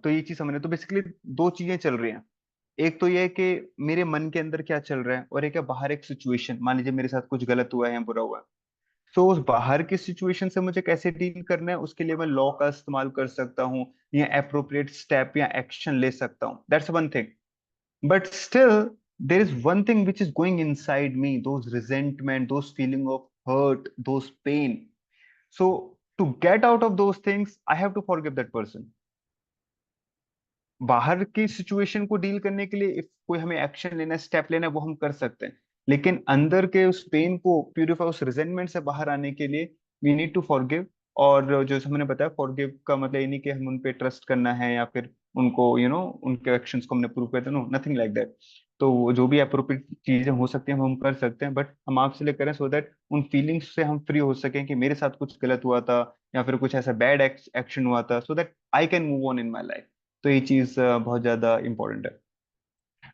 तो ये चीज समझना। तो बेसिकली दो चीजें चल रही हैं। एक तो ये है कि मेरे मन के अंदर क्या चल रहा है, और एक है बाहर एक सिचुएशन। मान लीजिए मेरे साथ कुछ गलत हुआ है या बुरा हुआ है, तो उस बाहर की सिचुएशन से मुझे कैसे डील करना है, उसके लिए मैं लॉ का इस्तेमाल कर सकता हूँ, या अप्रोप्रिएट स्टेप या एक्शन ले सकता हूँ, that's one thing. But still there is one thing which is going inside me, those resentment, those feeling of hurt, those pain. So to get out of those things I have to forgive that person. बाहर की situation को deal करने के लिए if कोई हमें action लेना है, स्टेप लेना है, वो हम कर सकते हैं। लेकिन अंदर के उस पेन को प्यूरिफाई, उस रिजेंटमेंट से बाहर आने के लिए वी नीड टू फॉरगिव। और जो हमने बताया, फॉरगिव का मतलब ये नहीं कि हम उन पे ट्रस्ट करना है, या फिर उनको उनके एक्शंस को हमने प्रूव कर देना, नथिंग लाइक दैट। तो वो जो भी अप्रोप्रिएट चीजें हो सकती हैं हम कर सकते हैं, बट हम आपसे लिए करें सो दैट उन फीलिंग्स से हम फ्री हो सकें कि मेरे साथ कुछ गलत हुआ था, या फिर कुछ ऐसा बैड एक्शन हुआ था, so that I can move on in my life. तो ये चीज बहुत ज्यादा इंपॉर्टेंट है।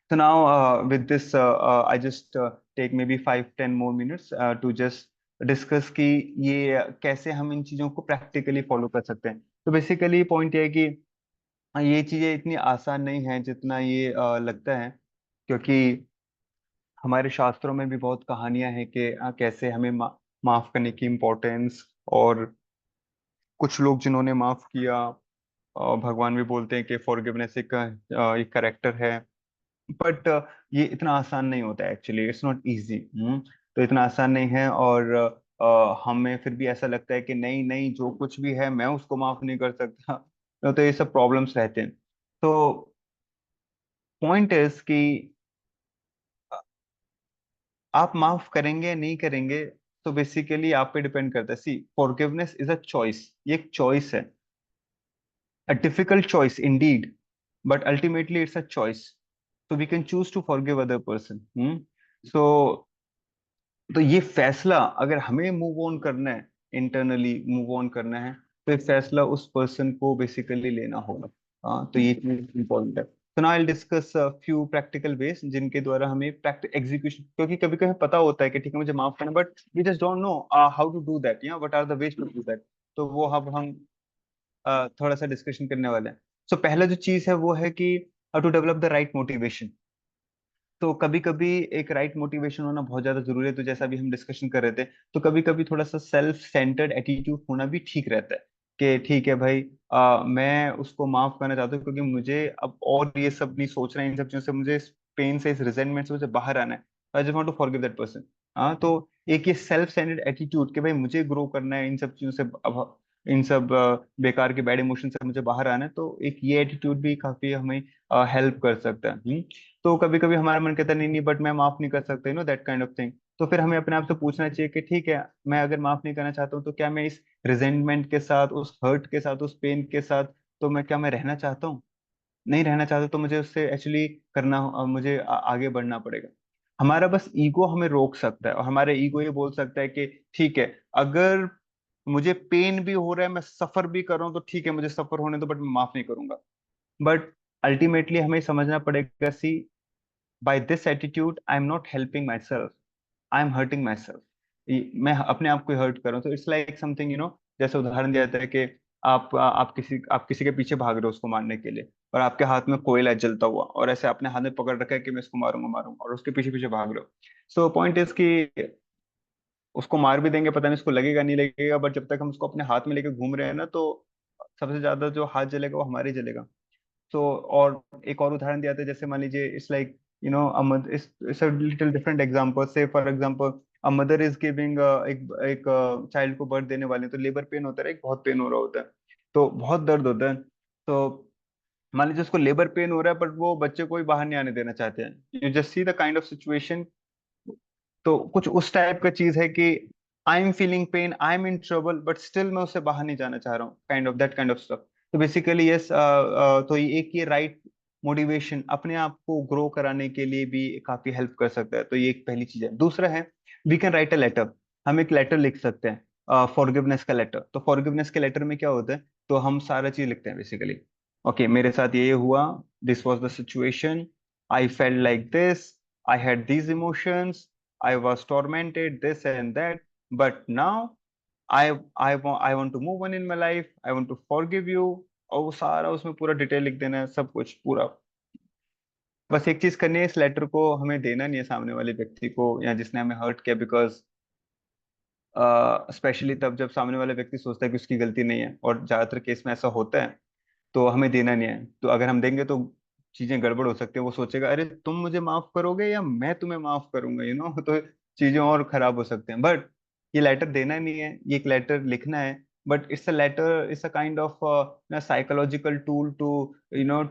तो now with this I just take maybe 5-10 more minutes to just discuss कि ये कैसे हम इन चीजों को प्रैक्टिकली फॉलो कर सकते हैं। तो बेसिकली पॉइंट ये है कि हाँ, ये चीजें इतनी आसान नहीं है जितना ये लगता है, क्योंकि हमारे शास्त्रों में भी बहुत कहानियां हैं कि कैसे हमें माफ करने की इम्पोर्टेंस। और कुछ लोग जिन्होंने माफ किया, भगवान भी बोलते हैं कि फॉरगिवनेस एक करेक्टर है। बट ये इतना आसान नहीं होता है, एक्चुअली इट्स नॉट इजी। तो इतना आसान नहीं है। और हमें फिर भी ऐसा लगता है कि नहीं नहीं, जो कुछ भी है मैं उसको माफ नहीं कर सकता। तो ये सब प्रॉब्लम्स रहते हैं। तो पॉइंट इज कि आप माफ करेंगे या नहीं करेंगे, तो बेसिकली आप पे डिपेंड करता है। सी, फॉरगिवनेस इज अ चॉइस, ये एक चॉइस है। A difficult choice Indeed, but ultimately it's a choice. so we can choose to forgive other person. So तो ये फैसला, अगर हमें मूव ऑन करना है, इंटरनली मूव ऑन करना है, तो ये फैसला उस पर्सन को बेसिकली लेना होगा। हाँ, तो ये चीज इम्पोर्टेंट है। तो now I discuss few practical ways जिनके द्वारा हमें प्रैक्टिस एग्जीक्यूशन, क्योंकि कभी कभी पता होता है कि ठीक है मुझे माफ करना, but we just don't know how to do that, या what are the ways to do that. तो वो अब हम थोड़ा सा डिस्कशन करने वाले हैं। सो पहला जो चीज है वो है कि how to develop the right motivation. तो कभी कभी एक राइट मोटिवेशन होना बहुत ज्यादा जरूरी है। तो जैसा भी हम डिस्कशन कर रहे थे, तो कभी कभी थोड़ा सा सेल्फ सेंटर्ड एटीट्यूड होना भी ठीक रहता है कि ठीक है भाई, मैं उसको माफ करना चाहता हूँ क्योंकि मुझे अब और ये सब नहीं सोचना है, इन सब चीजों से मुझे, इस पेन से, इस रिजेंटमेंट से मुझे बाहर आना है। I just want to forgive that person. हाँ, तो एक ये सेल्फ सेंटर्ड एटीट्यूड कि भाई मुझे ग्रो करना है, इन सब चीजों से अब इन सब बेकार के बैड इमोशन से मुझे बाहर आना है, तो एक ये एटीट्यूड भी काफी हमें हेल्प कर सकता है। तो कभी कभी हमारा मन कहता है नहीं नहीं, बट मैं माफ नहीं कर सकता, दैट काइंड ऑफ थिंग। तो फिर हमें अपने आप से पूछना चाहिए कि ठीक है, मैं अगर माफ नहीं करना चाहता हूँ, तो क्या मैं इस रिजेंटमेंट के साथ, उस हर्ट के साथ, उस पेन के साथ, तो मैं क्या मैं रहना चाहता हूँ? नहीं रहना चाहता, तो मुझे उससे एक्चुअली मुझे आगे बढ़ना पड़ेगा। हमारा बस ईगो हमें रोक सकता है, और हमारे ईगो ये बोल सकता है कि ठीक है, अगर मुझे पेन भी हो रहा है, मैं सफर भी कर रहा हूँ, तो ठीक है मुझे सफर होने दो, बट मैं माफ नहीं करूंगा। बट अल्टीमेटली हमें समझना पड़ेगा, see, by this attitude I am not helping myself, I am hurting myself. मैं अपने आप को हर्ट कर रहा हूँ। तो इट्स लाइक समथिंग, जैसे उदाहरण दिया जाता है कि आप किसी के पीछे भाग रहे हो उसको मारने के लिए, और आपके हाथ में कोयला है जलता हुआ, और ऐसे आपने हाथ में पकड़ रखा है कि मैं इसको मारूंगा मारूंगा, और उसके पीछे पीछे भाग रहे हो। सो पॉइंट इज कि उसको मार भी देंगे, पता नहीं उसको लगेगा नहीं लगेगा, बट जब तक हम उसको अपने हाथ में लेके घूम रहे हैं ना, तो सबसे ज्यादा जो हाथ जलेगा वो हमारे ही जलेगा। तो और एक और उदाहरण दिया था, जैसे मान लीजिए, it's like it's a little different example. Say for example, a mother is giving एक एक चाइल्ड को बर्थ देने वाले, तो लेबर पेन होता है, एक बहुत पेन हो रहा होता है, तो बहुत दर्द होता है। तो मान लीजिए उसको लेबर पेन हो रहा है, बट वो बच्चे को भी बाहर नहीं आने देना चाहते हैं। You just see the kind of situation. तो कुछ उस टाइप का चीज है कि I am feeling pen, I am in trouble, but still मैं उससे बाहर नहीं जाना चाह रहा हूँ, kind of that kind of stuff. तो बेसिकली यस, तो ये एक ये राइट मोटिवेशन अपने आप को ग्रो कराने के लिए भी काफी हेल्प कर सकता है। तो ये एक पहली चीज है। दूसरा है, we can write a letter. हम एक लेटर लिख सकते हैं, फॉरगिवनेस का लेटर। तो फॉरगिवनेस के लेटर में क्या होता है, तो हम सारा चीज लिखते हैं बेसिकली। ओके, मेरे साथ ये हुआ, this was the situation, I felt like this, I had these emotions, I was tormented, this and that, but now I want to move on in my life. I want to forgive you। और वो सारा उसमें पूरा detail लिख देना है, सब कुछ पूरा। बस एक चीज करनी है, इस लेटर को हमें देना नहीं है सामने वाले व्यक्ति को, या जिसने हमें हर्ट किया, बिकॉज स्पेशली तब जब सामने वाला व्यक्ति सोचता है कि उसकी गलती नहीं है, और ज्यादातर केस में ऐसा होता है, तो हमें देना नहीं है। तो अगर हम देंगे तो चीजें गड़बड़ हो सकती है। वो सोचेगा अरे तुम मुझे माफ करोगे या मैं तुम्हें माफ करूंगा, तो चीजें और खराब हो सकते हैं। बट ये लेटर देना नहीं है, ये एक लेटर लिखना है। But it's a letter, it's a kind of psychological tool to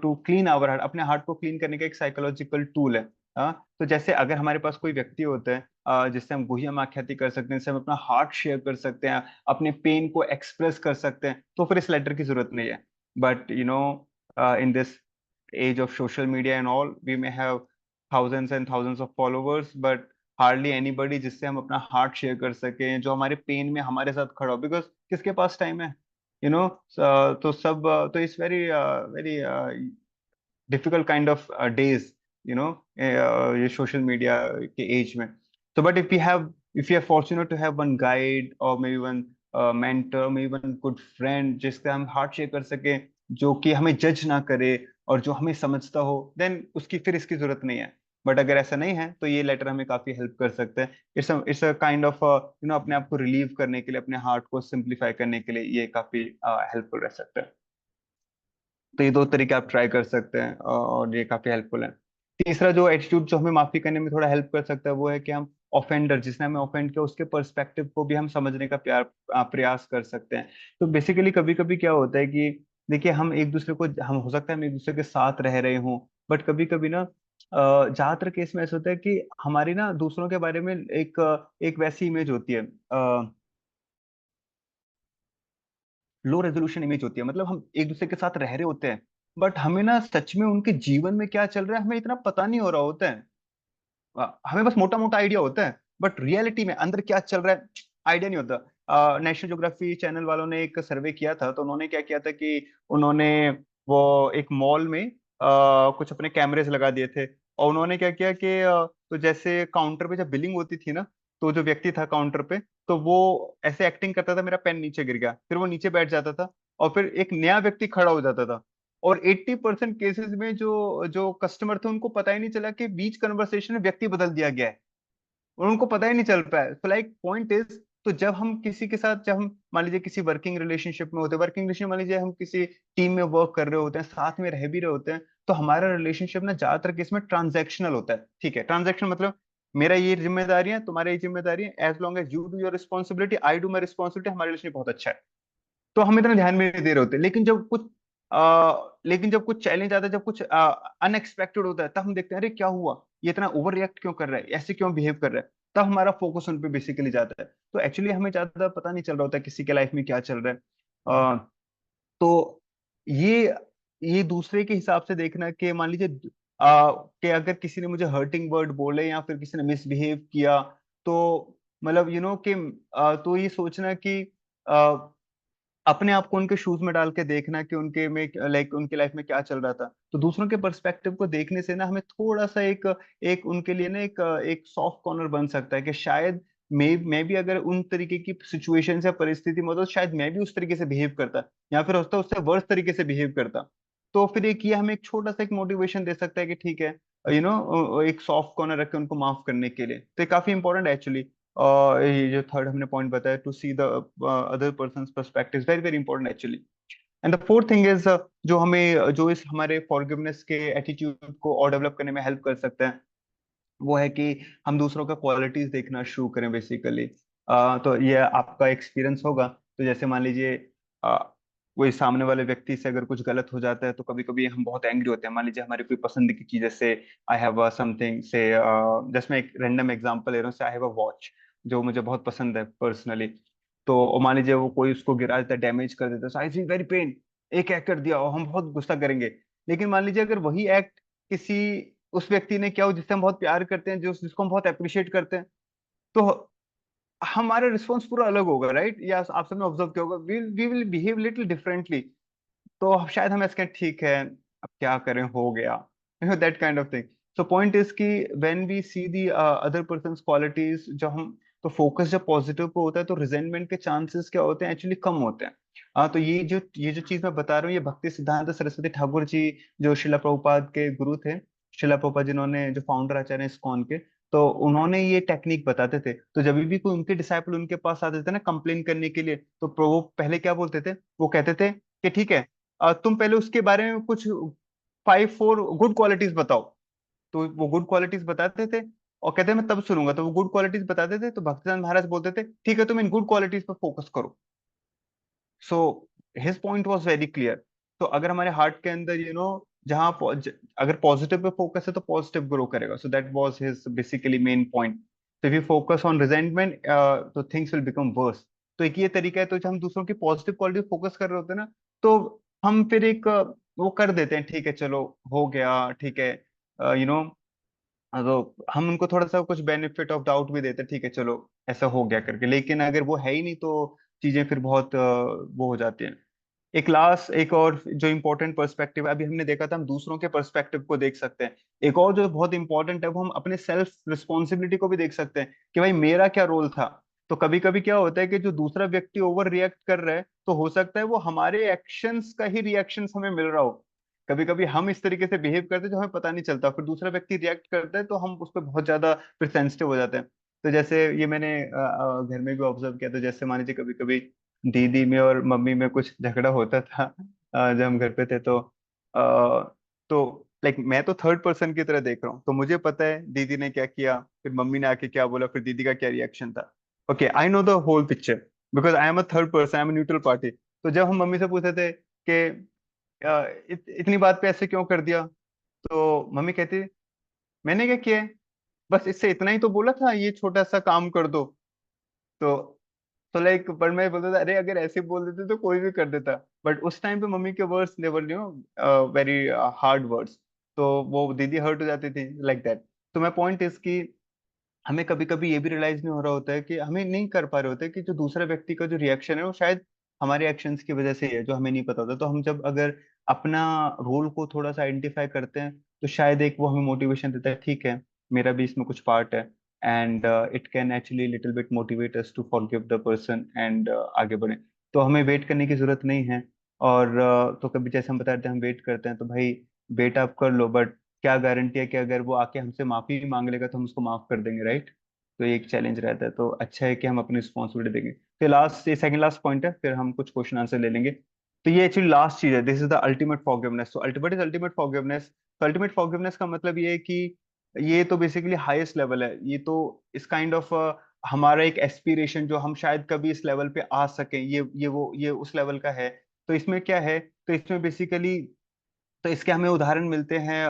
to clean our heart. अपने हार्ट को क्लीन करने का एक साइकोलॉजिकल टूल है। हाँ, तो जैसे अगर हमारे पास कोई व्यक्ति होता है जिससे हम गुहिया आख्याति कर सकते हैं, जिससे हम अपना हार्ट शेयर कर सकते हैं, अपने पेन को एक्सप्रेस कर सकते हैं, तो फिर इस लेटर की जरूरत नहीं है। But in this age of social media and all, we may have thousands and thousands of followers, but hardly anybody जिससे हम अपना हार्ट शेयर कर सकें, जो हमारे पेन में हमारे साथ खड़ा हो, बिकॉज किसके पास टाइम है, तो सब तो it's very very difficult kind of days, ये सोशल मीडिया के एज में। तो but if you are fortunate to have one guide, और maybe one mentor, maybe one good friend, जिससे हम हार्ट शेयर कर सके, जो कि हमें जज ना करे और जो हमें समझता हो, देन उसकी फिर इसकी जरूरत नहीं है। बट अगर ऐसा नहीं है तो ये लेटर हमें काफी हेल्प कर सकते हैं। इट्स अ काइंड ऑफ अपने आप को रिलीव करने के लिए, अपने हार्ट को सिंप्लीफाई करने के लिए ये काफी हेल्पफुल रह सकता है। तो ये दो तरीके आप ट्राई कर सकते हैं और ये काफी हेल्पफुल है। तीसरा जो एटीट्यूड जो हमें माफी करने में थोड़ा हेल्प कर सकता है वो है कि हम ऑफेंडर, जिसने हमें ऑफेंड किया, उसके पर्सपेक्टिव को भी हम समझने का प्रयास कर सकते हैं। तो बेसिकली कभी कभी क्या होता है कि देखिए, हम एक दूसरे को, हम हो सकता है हम एक दूसरे के साथ रह रहे हों, बट कभी कभी ना ज्यादातर केस में ऐसा होता है कि हमारी ना दूसरों के बारे में एक वैसी इमेज होती है, लो रेजोल्यूशन इमेज होती है। मतलब हम एक दूसरे के साथ रह रहे होते हैं, बट हमें ना सच में उनके जीवन में क्या चल रहा है हमें इतना पता नहीं हो रहा होता है। हमें बस मोटा मोटा आइडिया होता है, बट रियलिटी में अंदर क्या चल रहा है आइडिया नहीं होता। नेशनल ज्योग्राफी चैनल वालों ने एक सर्वे किया था, तो उन्होंने क्या किया था कि उन्होंने वो एक मॉल में कुछ अपने कैमरेज लगा दिए थे। और उन्होंने क्या किया कि तो जैसे काउंटर पे जब बिलिंग होती थी ना, तो जो व्यक्ति था काउंटर पे, तो वो ऐसे एक्टिंग करता था, मेरा पेन नीचे गिर गया, फिर वो नीचे बैठ जाता था, और फिर एक नया व्यक्ति खड़ा हो जाता था। और 80% केसेस में जो जो कस्टमर थे उनको पता ही नहीं चला कि बीच कन्वर्सेशन में व्यक्ति बदल दिया गया है, और उनको पता ही नहीं चल पाया। तो लाइक पॉइंट इज, तो जब हम किसी के साथ, जब हम मान लीजिए किसी वर्किंग रिलेशनशिप में होते हैं, वर्किंग रिलेशन मान लीजिए हम किसी टीम में वर्क कर रहे होते हैं, साथ में रह भी रहे होते हैं, तो हमारा रिलेशनशिप ना ज्यादातर केस में ट्रांजैक्शनल होता है। ठीक है, ट्रांजैक्शन मतलब मेरा ये जिम्मेदारी है, तुम्हारी ये जिम्मेदारी है, as long as you do your responsibility, I do my responsibility, हमारा रिलेशन बहुत अच्छा है। तो हम इतना ध्यान में नहीं दे रहे होते। लेकिन जब कुछ चैलेंज आता है, जब कुछ अनएक्सपेक्टेड होता है, तब हम देखते हैं अरे क्या हुआ, ये इतना ओवर रिएक्ट क्यों कर रहा है, ऐसे क्यों बिहेव कर रहा है। तब हमारा फोकस उन पे बेसिकली जाता है। तो एक्चुअली हमें ज्यादा पता नहीं चल रहा होता है किसी के लाइफ में क्या चल रहा है। तो ये ये दूसरे के हिसाब से देखना कि मान लीजिए कि अगर किसी ने मुझे हर्टिंग वर्ड बोले या फिर किसी ने मिसबिहेव किया, तो मतलब कि तो ये सोचना कि अपने आप को उनके शूज में डाल के देखना कि उनके में लाइक उनके लाइफ में क्या चल रहा था। तो दूसरों के पर्सपेक्टिव को देखने से ना हमें थोड़ा सा एक एक उनके लिए ना एक सॉफ्ट कॉर्नर बन सकता है कि शायद मैं भी अगर उन तरीके की सिचुएशन या परिस्थिति में होता तो शायद मैं भी उस तरीके से बिहेव करता, या फिर होता उससे वर्स तरीके से बिहेव करता। तो फिर एक ये हमें एक छोटा सा एक मोटिवेशन दे सकता है कि ठीक है, एक सॉफ्ट कॉर्नर रख के उनको माफ करने के लिए। तो ये काफी इंपॉर्टेंट है एक्चुअली। ये जो थर्ड हमने पॉइंट बताया, to see the other person perspective, very very important actually. And the fourth thing is, जो हमें जो इस हमारे फॉरगिवनेस के एटीट्यूड को और डेवलप करने में हेल्प कर सकता है, वो है कि हम दूसरों का क्वालिटीज देखना शुरू करें बेसिकली। तो ये आपका एक्सपीरियंस होगा। तो जैसे मान लीजिए कोई सामने वाले व्यक्ति से अगर कुछ गलत हो जाता है, तो कभी कभी हम बहुत एंग्री होते हैं। मान लीजिए हमारी कोई पसंद की चीज, जैसे आई हैव समथिंग से, जस्ट मैं एक रैंडम एग्जांपल ले रहा हूँ, आई हैव अ वॉच जो मुझे बहुत पसंद है पर्सनली। तो और मान लीजिए वो कोई उसको गिरा देता है, डैमेज कर देता है, so I feel very pen, एक एक्ट कर दिया और हम बहुत गुस्सा करेंगे। लेकिन मान लीजिए अगर वही एक्ट किसी उस व्यक्ति ने क्या हो जिससे हम बहुत प्यार करते हैं, जो जिसको हम बहुत अप्रिशिएट करते हैं, तो हमारा रिस्पॉन्स पूरा अलग होगा, राइट? या आप सबने ऑब्जर्व किया होगा, we will behave little differently. तो शायद हम ऐसे कहें ठीक है, अब क्या करें, हो गया, that kind of thing. So point is कि when we see the other person qualities, जब हम तो फोकस जब पॉजिटिव पे होता है, तो रिजेंटमेंट के चांसेस क्या होते हैं, एक्चुअली कम होते हैं। तो ये जो चीज मैं बता रहा हूँ, ये भक्ति सिद्धांत सरस्वती ठाकुर जी, जो शिला प्रभुपाद के गुरु थे, शिला प्रभुपाद जिन्होंने, जो फाउंडर आचार्य हैं इस्कॉन के, तो उन्होंने ये टेक्निक बताते थे। तो जब भी कोई उनके डिसाइपल उनके पास आते थे ना कंप्लेन करने के लिए, तो वो पहले क्या बोलते थे, वो कहते थे कि ठीक है, तुम पहले उसके बारे में कुछ 5 4 गुड क्वालिटीज बताओ। तो वो गुड क्वालिटीज बताते थे, और कहते हैं मैं तब सुनूंगा। तो वो गुड क्वालिटीज बताते थे, तो भक्तिदान महाराज बोलते थे ठीक है, तुम इन गुड क्वालिटीज पर फोकस करो। So his point was very clear. तो अगर हमारे हार्ट के अंदर जहाँ अगर पॉजिटिव पे फोकस है तो पॉजिटिव ग्रो करेगा। So that was his basically main point. तो if you focus on resentment, तो थिंग्स विल बिकम वर्स। तो एक ये तरीका है। तो जब हम दूसरों की पॉजिटिव क्वालिटी फोकस कर रहे होते हैं ना, तो हम फिर एक वो कर देते हैं, ठीक है चलो हो गया, ठीक है, तो हम उनको थोड़ा सा कुछ बेनिफिट ऑफ डाउट भी देते हैं, ठीक है चलो ऐसा हो गया करके। लेकिन अगर वो है ही नहीं, तो चीजें फिर बहुत वो हो जाती हैं। एक और जो इम्पोर्टेंट पर्सपेक्टिव है, अभी हमने देखा था हम दूसरों के पर्सपेक्टिव को देख सकते हैं। एक और जो बहुत इंपॉर्टेंट है, वो हम अपने सेल्फ रिस्पॉन्सिबिलिटी को भी देख सकते हैं कि भाई मेरा क्या रोल था। तो कभी कभी क्या होता है कि जो दूसरा व्यक्ति ओवर रिएक्ट कर रहा है, तो हो सकता है वो हमारे एक्शंस का ही रिएक्शंस हमें मिल रहा हो। कभी कभी हम इस तरीके से बिहेव करते हैं जो हमें पता नहीं चलता, फिर दूसरा व्यक्ति रिएक्ट करता है तो हम उस पर बहुत ज्यादा फिर सेंसिटिव हो जाते हैं। तो जैसे ये मैंने घर में भी ऑब्जर्व किया, तो जैसे मान लीजिए कभी कभी दीदी में और मम्मी में कुछ झगड़ा होता था जब हम घर पे थे, तो लाइक मैं तो थर्ड पर्सन की तरह देख रहा हूँ, तो मुझे पता है दीदी ने क्या किया, फिर मम्मी ने आके क्या बोला, फिर दीदी का क्या रिएक्शन था। Okay, I know the whole picture because I am a third person, I am neutral party. तो जब हम मम्मी से पूछते थे कि इतनी बात पे ऐसे क्यों कर दिया, तो मम्मी कहती, मैंने क्या किया है, बस इससे इतना ही तो बोला था, ये छोटा सा काम कर दो। तो लाइक पर मैं बोलता था, अरे अगर ऐसे बोल देते तो कोई भी कर देता। बट उस टाइम पे मम्मी के words never very hard words, तो वो दीदी हर्ट हो जाती थी लाइक दैट। तो मैं पॉइंट इज कि हमें कभी कभी ये भी रियलाइज नहीं हो रहा होता है कि हमें नहीं कर पा रहे होते कि जो दूसरा व्यक्ति का जो रिएक्शन है वो शायद हमारे एक्शंस की वजह से ही है, जो हमें नहीं पता होता। तो हम जब अगर अपना रोल को थोड़ा सा आइडेंटिफाई करते हैं, तो शायद एक वो हमें मोटिवेशन देता है, ठीक है मेरा भी इसमें कुछ पार्ट है, and it can actually little bit motivate us to forgive the person and आगे बढ़े। तो हमें वेट करने की जरूरत नहीं है। और तो कभी जैसे हम बता रहे थे हम वेट करते हैं, तो भाई वेट आप कर लो, बट क्या गारंटी है कि अगर वो आके हमसे माफी मांग लेगा तो हम उसको माफ कर देंगे, राइट? तो ये एक चैलेंज रहता है, तो अच्छा है कि हम अपनी रिस्पॉन्सिबिलिटी देंगे। फिर लास्ट, ये सेकंड लास्ट पॉइंट है, फिर हम कुछ क्वेश्चन आंसर ले लेंगे। तो ये एक्चुअली लास्ट चीज है, this is the ultimate forgiveness. तो अल्टीमेट इज अल्टीमेट फॉरगिवनेस। तो अल्टीमेट फॉरगिवनेस का मतलब ये है कि ये तो बेसिकली हाईएस्ट लेवल है, ये तो इस काइंड ऑफ हमारा एक एस्पिरेशन जो हम शायद कभी इस लेवल पे आ सके, ये उस लेवल का है। तो इसमें क्या है, तो इसमें बेसिकली, तो इसके हमें उदाहरण मिलते हैं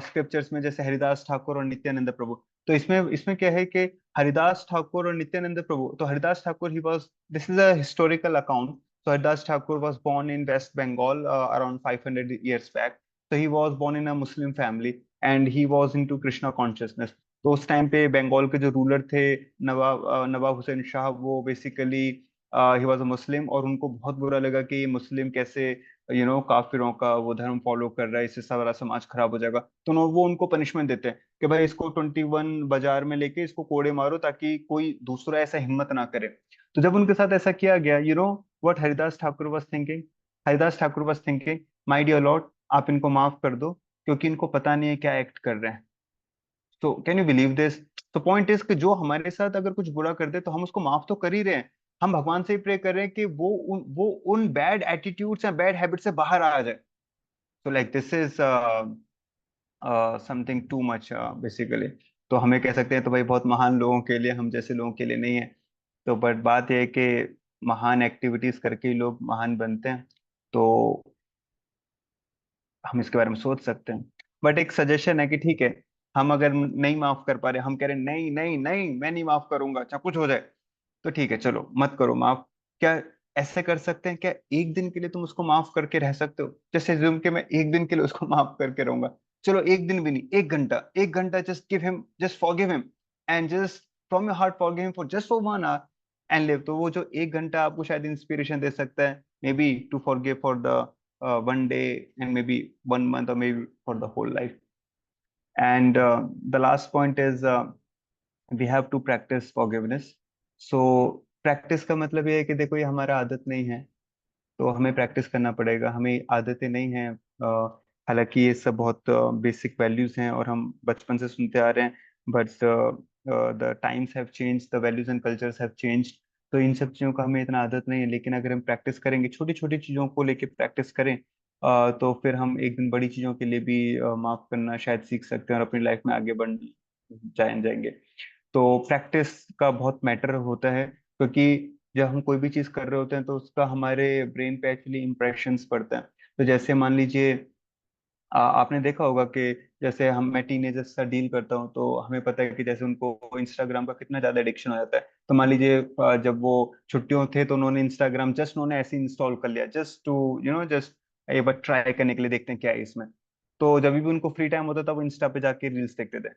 स्क्रिप्चर्स में, जैसे हरिदास ठाकुर और नित्यानंद प्रभु। तो इसमें इसमें क्या है कि हरिदास ठाकुर और नित्यानंद प्रभु, तो Haridas Thakur he was, this is a historical account. So Haridas Thakur was born in West Bengal around 500 years back. So he was born in a Muslim family and he was into Krishna consciousness. तो उस time पे बंगाल के जो ruler थे, नवाब हुसैन शाह, वो basically he was a मुस्लिम, और उनको बहुत बुरा लगा कि ये मुस्लिम कैसे काफिरों का वो धर्म फॉलो कर रहा है, इससे सारा समाज खराब हो जाएगा। तो वो उनको पनिशमेंट देते हैं कि भाई इसको 21 बाजार में लेके इसको कोड़े मारो, ताकि कोई दूसरा ऐसा हिम्मत ना करे। तो जब उनके साथ ऐसा किया गया, what Haridas Thakur was thinking, Haridas Thakur was thinking, my dear Lord, आप इनको माफ कर दो, क्योंकि इनको पता नहीं है क्या एक्ट कर रहे हैं। तो कैन यू बिलीव दिस? तो पॉइंट इज कि जो हमारे साथ अगर कुछ बुरा कर दे तो हम उसको माफ तो कर ही रहे हैं, हम भगवान से ही प्रे कर रहे हैं कि वो उन बैड एटीट्यूड्स या बैड हैबिट से बाहर आ जाए। तो like this is something too much basically. तो हमें कह सकते हैं तो भाई बहुत महान लोगों के लिए, हम जैसे लोगों के लिए नहीं है। तो बट बात यह है कि महान एक्टिविटीज करके ही लोग महान बनते हैं। तो हम इसके बारे में सोच सकते हैं। बट एक सजेशन है कि ठीक है, हम अगर नहीं माफ कर पा रहे, हम कह रहे हैं, नहीं नहीं नहीं मैं नहीं माफ करूंगा चाहे कुछ हो जाए, तो ठीक है चलो मत करो माफ। क्या ऐसे कर सकते हैं क्या, एक दिन के लिए तुम उसको माफ करके रह सकते हो? जैसे ज्यूम के मैं एक दिन के लिए उसको माफ करके रहूंगा, चलो एक दिन भी नहीं, एक घंटा, एक घंटा, just give him, just forgive him, and just from your heart forgive him for 1 hour and live. तो वो जो एक घंटा आपको शायद इंस्पिरेशन दे सकता है, maybe to forgive for the 1 day, and maybe 1 month, or maybe for the whole life. And the last point is, we have to practice forgiveness. So practice का मतलब ये है कि देखो ये हमारा आदत नहीं है, तो हमें प्रैक्टिस करना पड़ेगा, हमें आदतें नहीं हैं। हालांकि ये सब बहुत बेसिक वैल्यूज हैं और हम बचपन से सुनते आ रहे हैं, but the times have change, the values and cultures have change. तो इन सब चीज़ों का हमें इतना आदत नहीं है, लेकिन अगर हम प्रैक्टिस करेंगे, छोटी छोटी चीज़ों को लेके प्रैक्टिस करें, तो फिर हम एक दिन बड़ी चीज़ों के लिए भी माफ करना शायद सीख सकते हैं और अपनी लाइफ में आगे बढ़ जाएंगे। तो प्रैक्टिस का बहुत मैटर होता है, क्योंकि जब हम कोई भी चीज कर रहे होते हैं तो उसका हमारे ब्रेन पे एक्चुअली इम्प्रेशंस पड़ते हैं। तो जैसे मान लीजिए, आपने देखा होगा कि जैसे मैं टीनेजर्स से डील करता हूँ, तो हमें पता है कि जैसे उनको इंस्टाग्राम का कितना ज्यादा एडिक्शन हो जाता है। तो मान लीजिए जब वो छुट्टियों थे तो उन्होंने इंस्टाग्राम जस्ट उन्होंने ऐसे इंस्टॉल कर लिया, जस्ट टू जस्ट एक बार ट्राई करने के लिए, देखते हैं क्या है इसमें। तो जब भी उनको फ्री टाइम होता था वो इंस्टा पे जाके रील्स देखते थे।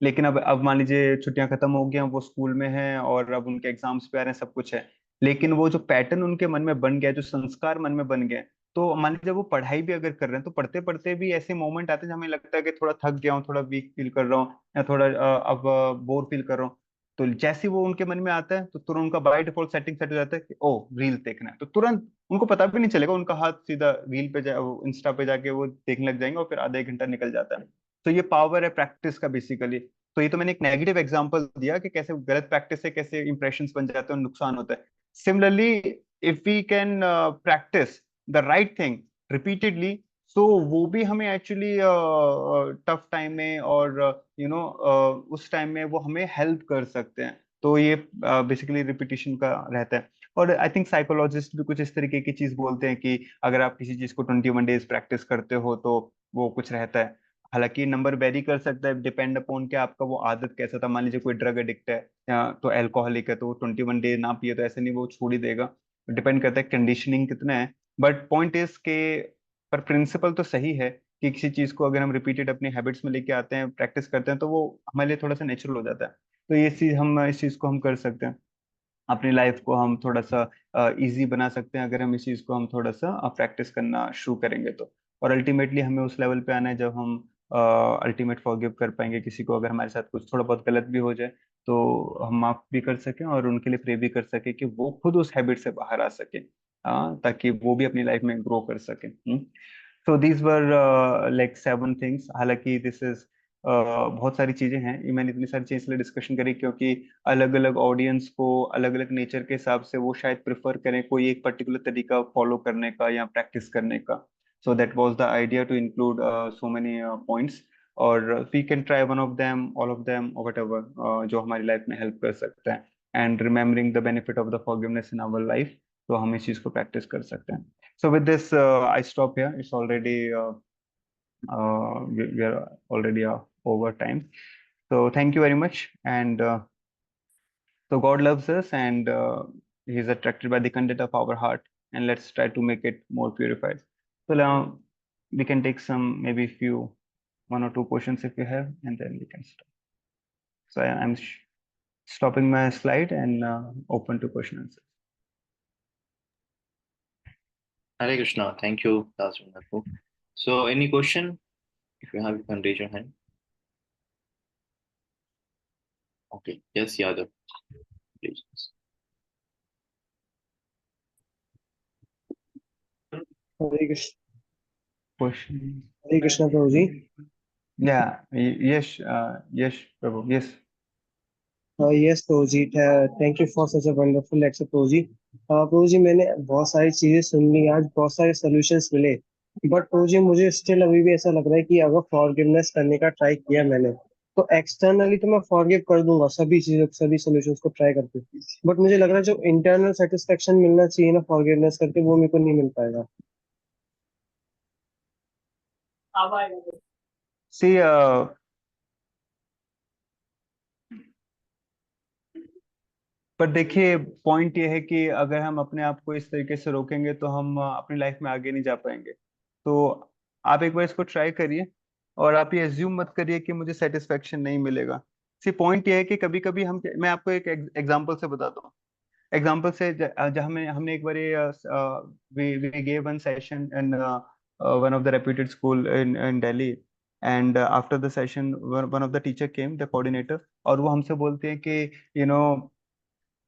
लेकिन अब मान लीजिए छुट्टियां खत्म हो गई हैं, वो स्कूल में हैं और अब उनके एग्जाम्स पे आ रहे हैं, सब कुछ है, लेकिन वो जो पैटर्न उनके मन में बन गया, जो संस्कार मन में बन गए, तो मान लीजिए जब वो पढ़ाई भी अगर कर रहे हैं तो पढ़ते पढ़ते भी ऐसे मोमेंट आते हैं जब हमें लगता है कि थोड़ा थक गया हूँ, थोड़ा वीक फील कर रहा हूँ, या थोड़ा अब बोर फील कर रहा हूँ। तो जैसे ही वो उनके मन में आता है तो तुरंत उनका बाय डिफॉल्ट सेटिंग सेट हो जाता है कि ओ रील देखना है, तो तुरंत उनको पता भी नहीं चलेगा, उनका हाथ सीधा रील पे वो इंस्टा पे जाके वो देखने लग जाएंगे और फिर आधा एक घंटा निकल जाता है। तो ये पावर है प्रैक्टिस का बेसिकली। तो ये तो मैंने एक नेगेटिव एग्जांपल दिया कि कैसे गलत प्रैक्टिस से कैसे इंप्रेशंस बन जाते हैं और नुकसान होता है। Similarly if we can practice the right thing repeatedly, so वो भी हमें एक्चुअली टफ टाइम में और उस टाइम में वो हमें हेल्प कर सकते हैं। तो ये बेसिकली रिपीटिशन का रहता है। और आई थिंक साइकोलॉजिस्ट भी कुछ इस तरीके की चीज बोलते हैं कि अगर आप किसी चीज को 21 डेज प्रैक्टिस करते हो तो वो कुछ रहता है। हालांकि नंबर वेरी कर सकता है, डिपेंड अपॉन कि आपका वो आदत कैसा था। मान लीजिए कोई ड्रग एडिक्ट है या तो अल्कोहलिक है, तो वो 21 डे ना पिए तो ऐसे नहीं वो छोड़ ही देगा। डिपेंड करता है कंडीशनिंग कितना है। बट पॉइंट इज के पर प्रिंसिपल तो सही है कि किसी चीज को अगर हम रिपीटेड अपनी हैबिट्स में लेके आते हैं, प्रैक्टिस करते हैं, तो वो हमारे लिए थोड़ा सा नेचुरल हो जाता है। तो ये चीज हम इस चीज को हम कर सकते हैं। अपनी लाइफ को हम थोड़ा सा इजी बना सकते हैं अगर हम इस चीज को हम थोड़ा सा प्रैक्टिस करना शुरू करेंगे तो। और अल्टीमेटली हमें उस लेवल पे आना है जब हम अल्टीमेट फॉरगिव कर पाएंगे किसी को, अगर हमारे साथ कुछ थोड़ा बहुत गलत भी हो जाए तो हम माफ भी कर सकें और उनके लिए प्रे भी कर सकें कि वो खुद उस हैबिट से बाहर आ सके, ताकि वो भी अपनी लाइफ में ग्रो कर सके। So these were like 7 things. हालांकि दिस इज बहुत सारी चीजें हैं, ये मैंने इतनी सारी चीजें इसलिए डिस्कशन करी क्योंकि अलग अलग ऑडियंस को अलग अलग नेचर के हिसाब से वो शायद प्रेफर करें कोई एक पर्टिकुलर तरीका फॉलो करने का या प्रैक्टिस करने का। So that was the idea to include so many points. और we can try one of them, all of them, और वट एवर जो हमारी लाइफ में हेल्प कर सकता है। And remembering the benefit of the forgiveness in our life, तो हम इस चीज को प्रैक्टिस कर सकते हैं। So with this, I stop here. It's already we are already over time. So thank you very much. And so God loves us, and He is attracted by the content of our heart. And let's try to make it more purified. So now we can take some maybe few 1 or 2 questions if you have, and then we can stop. So I'm stopping my slide and open to question answer. Hare Krishna. Thank you. That's wonderful. So, any question? If you have, you can raise your hand. Okay. Yes, Yadav. Please. Hare Krishna. Question. Hare Krishna Prabhu ji. Yeah. Yes. Yes, Prabhu. Yes. Yes Prabhu ji, thank you for such a wonderful lecture Prabhu ji. Prabhu ji मैंने बहुत सारी चीजें सुन ली आज, बहुत सारे solutions मिले। But प्रभु जी मुझे still अभी भी ऐसा लग रहा है कि अगर फॉरगिवनेस करने का ट्राई किया मैंने, तो एक्सटर्नली तो मैं फॉरगिव कर दूंगा सभी चीजों, सभी सॉल्यूशंस को ट्राई करके। बट मुझे लग रहा है जो इंटरनल सेटिस्फेक्शन मिलना चाहिए ना फॉरगिवनेस करके, वो मेरे को नहीं मिल पाएगा। See, पर देखिए पॉइंट ये है कि अगर हम अपने आप को इस तरीके से रोकेंगे तो हम अपनी लाइफ में आगे नहीं जा पाएंगे। तो आप एक बार इसको ट्राई करिए, और आप ये एज्यूम मत करिए कि मुझे सेटिस्फेक्शन नहीं मिलेगा। सी पॉइंट ये है कि कभी कभी हम, मैं आपको एक एग्जांपल से बताता हूँ। एग्जांपल से जहाँ हमने एक बार we gave one session in one of the reputed school in Delhi. And after the session one of the teacher came, the coordinator, और वो हमसे बोलते हैं कि यू नो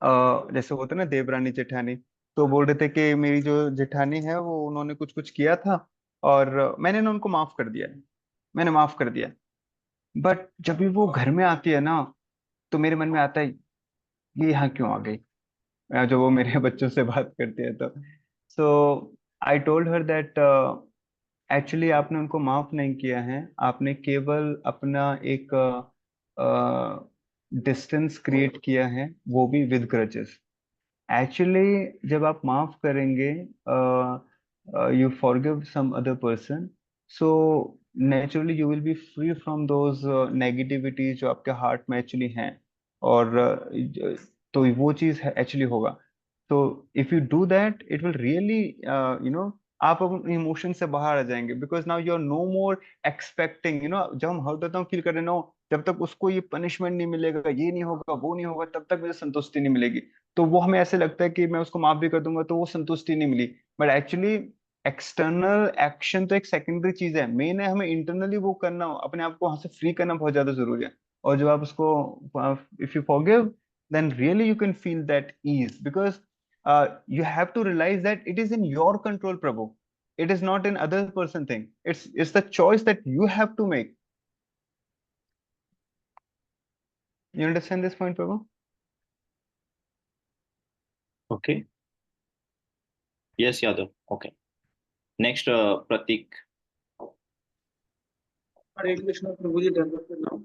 जैसे होता है ना देवरानी जेठानी, तो बोल रहे थे कि मेरी जो जेठानी है वो उन्होंने कुछ कुछ किया था और मैंने ना उनको माफ कर दिया, मैंने माफ कर दिया। बट जब भी वो घर में आती है ना, तो मेरे मन में आता है ये यहाँ क्यों आ गई। जो वो मेरे बच्चों से बात करती है तो so I told her that actually आपने उनको माफ नहीं किया है, आपने केवल अपना एक डिस्टेंस क्रिएट किया है, वो भी विद ग्रजेस। एक्चुअली जब आप माफ करेंगे, you forgive some other person, so naturally you will be free from those negativities जो आपके हार्ट में एक्चुअली हैं। और तो वो चीज एक्चुअली होगा। तो if you do that it will really आप अब इमोशन से बाहर आ जाएंगे, because now you are no more expecting, जब हम हर्ट होता हूँ फील कर रहे नो, जब तक उसको ये पनिशमेंट नहीं मिलेगा, ये नहीं होगा, वो नहीं होगा, तब तक मुझे संतुष्टि नहीं मिलेगी। तो वो हमें ऐसे लगता है कि मैं उसको माफ भी कर दूंगा तो वो संतुष्टि नहीं मिली। बट एक्चुअली एक्सटर्नल एक्शन तो एक सेकेंडरी चीज है, मेन है हमें इंटरनली वो करना, अपने आप को वहां से फ्री करना बहुत ज्यादा जरूरी है। और जब आप उसको if you forgive, then really you can feel that ease, because you have to realize that it is in your control, Prabhu. It is not in other person thing. It's the choice that you have to make. You understand this point, Prabhu? Okay. Yes, Yadav. Okay. Next, Pratik. हरे कृष्णा प्रभु जी, धन्यवाद प्रणाम।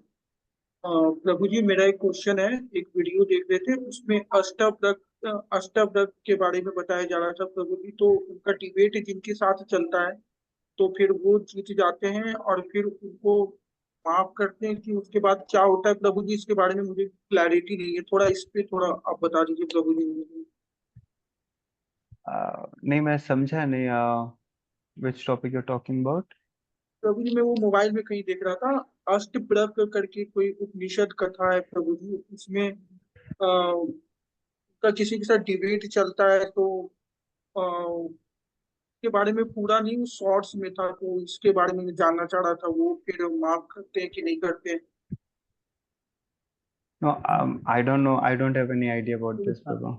प्रभु जी, मेरा एक question है। एक video देख रहे थे, उसमें अष्टवक्र के बारे में बताया जा रहा था प्रभु जी। तो उनका डिबेट जिनके साथ चलता है तो फिर वो जीत जाते हैं और फिर उनको माफ करते हैं, कि उसके बाद क्या होता है प्रभु जी? इसके बारे में मुझे क्लैरिटी नहीं है, थोड़ा इस पे थोड़ा आप बता दीजिए प्रभु जी मुझे। नहीं, मैं समझा नहीं। which topic you're talking about? प्रभु जी, मैं वो मोबाइल में कहीं देख रहा था, अष्टवक्र करके कोई उपनिषद कथा है प्रभु जी। उसमें का किसी के साथ डिबेट चलता है, तो के बारे में पूरा नहीं, वो शॉर्ट्स में था, तो इसके बारे में मैं जानना चाह रहा था, वो फिर माफ करते हैं कि नहीं करते हैं? No, I don't know. I don't have any idea about this, Prabhu.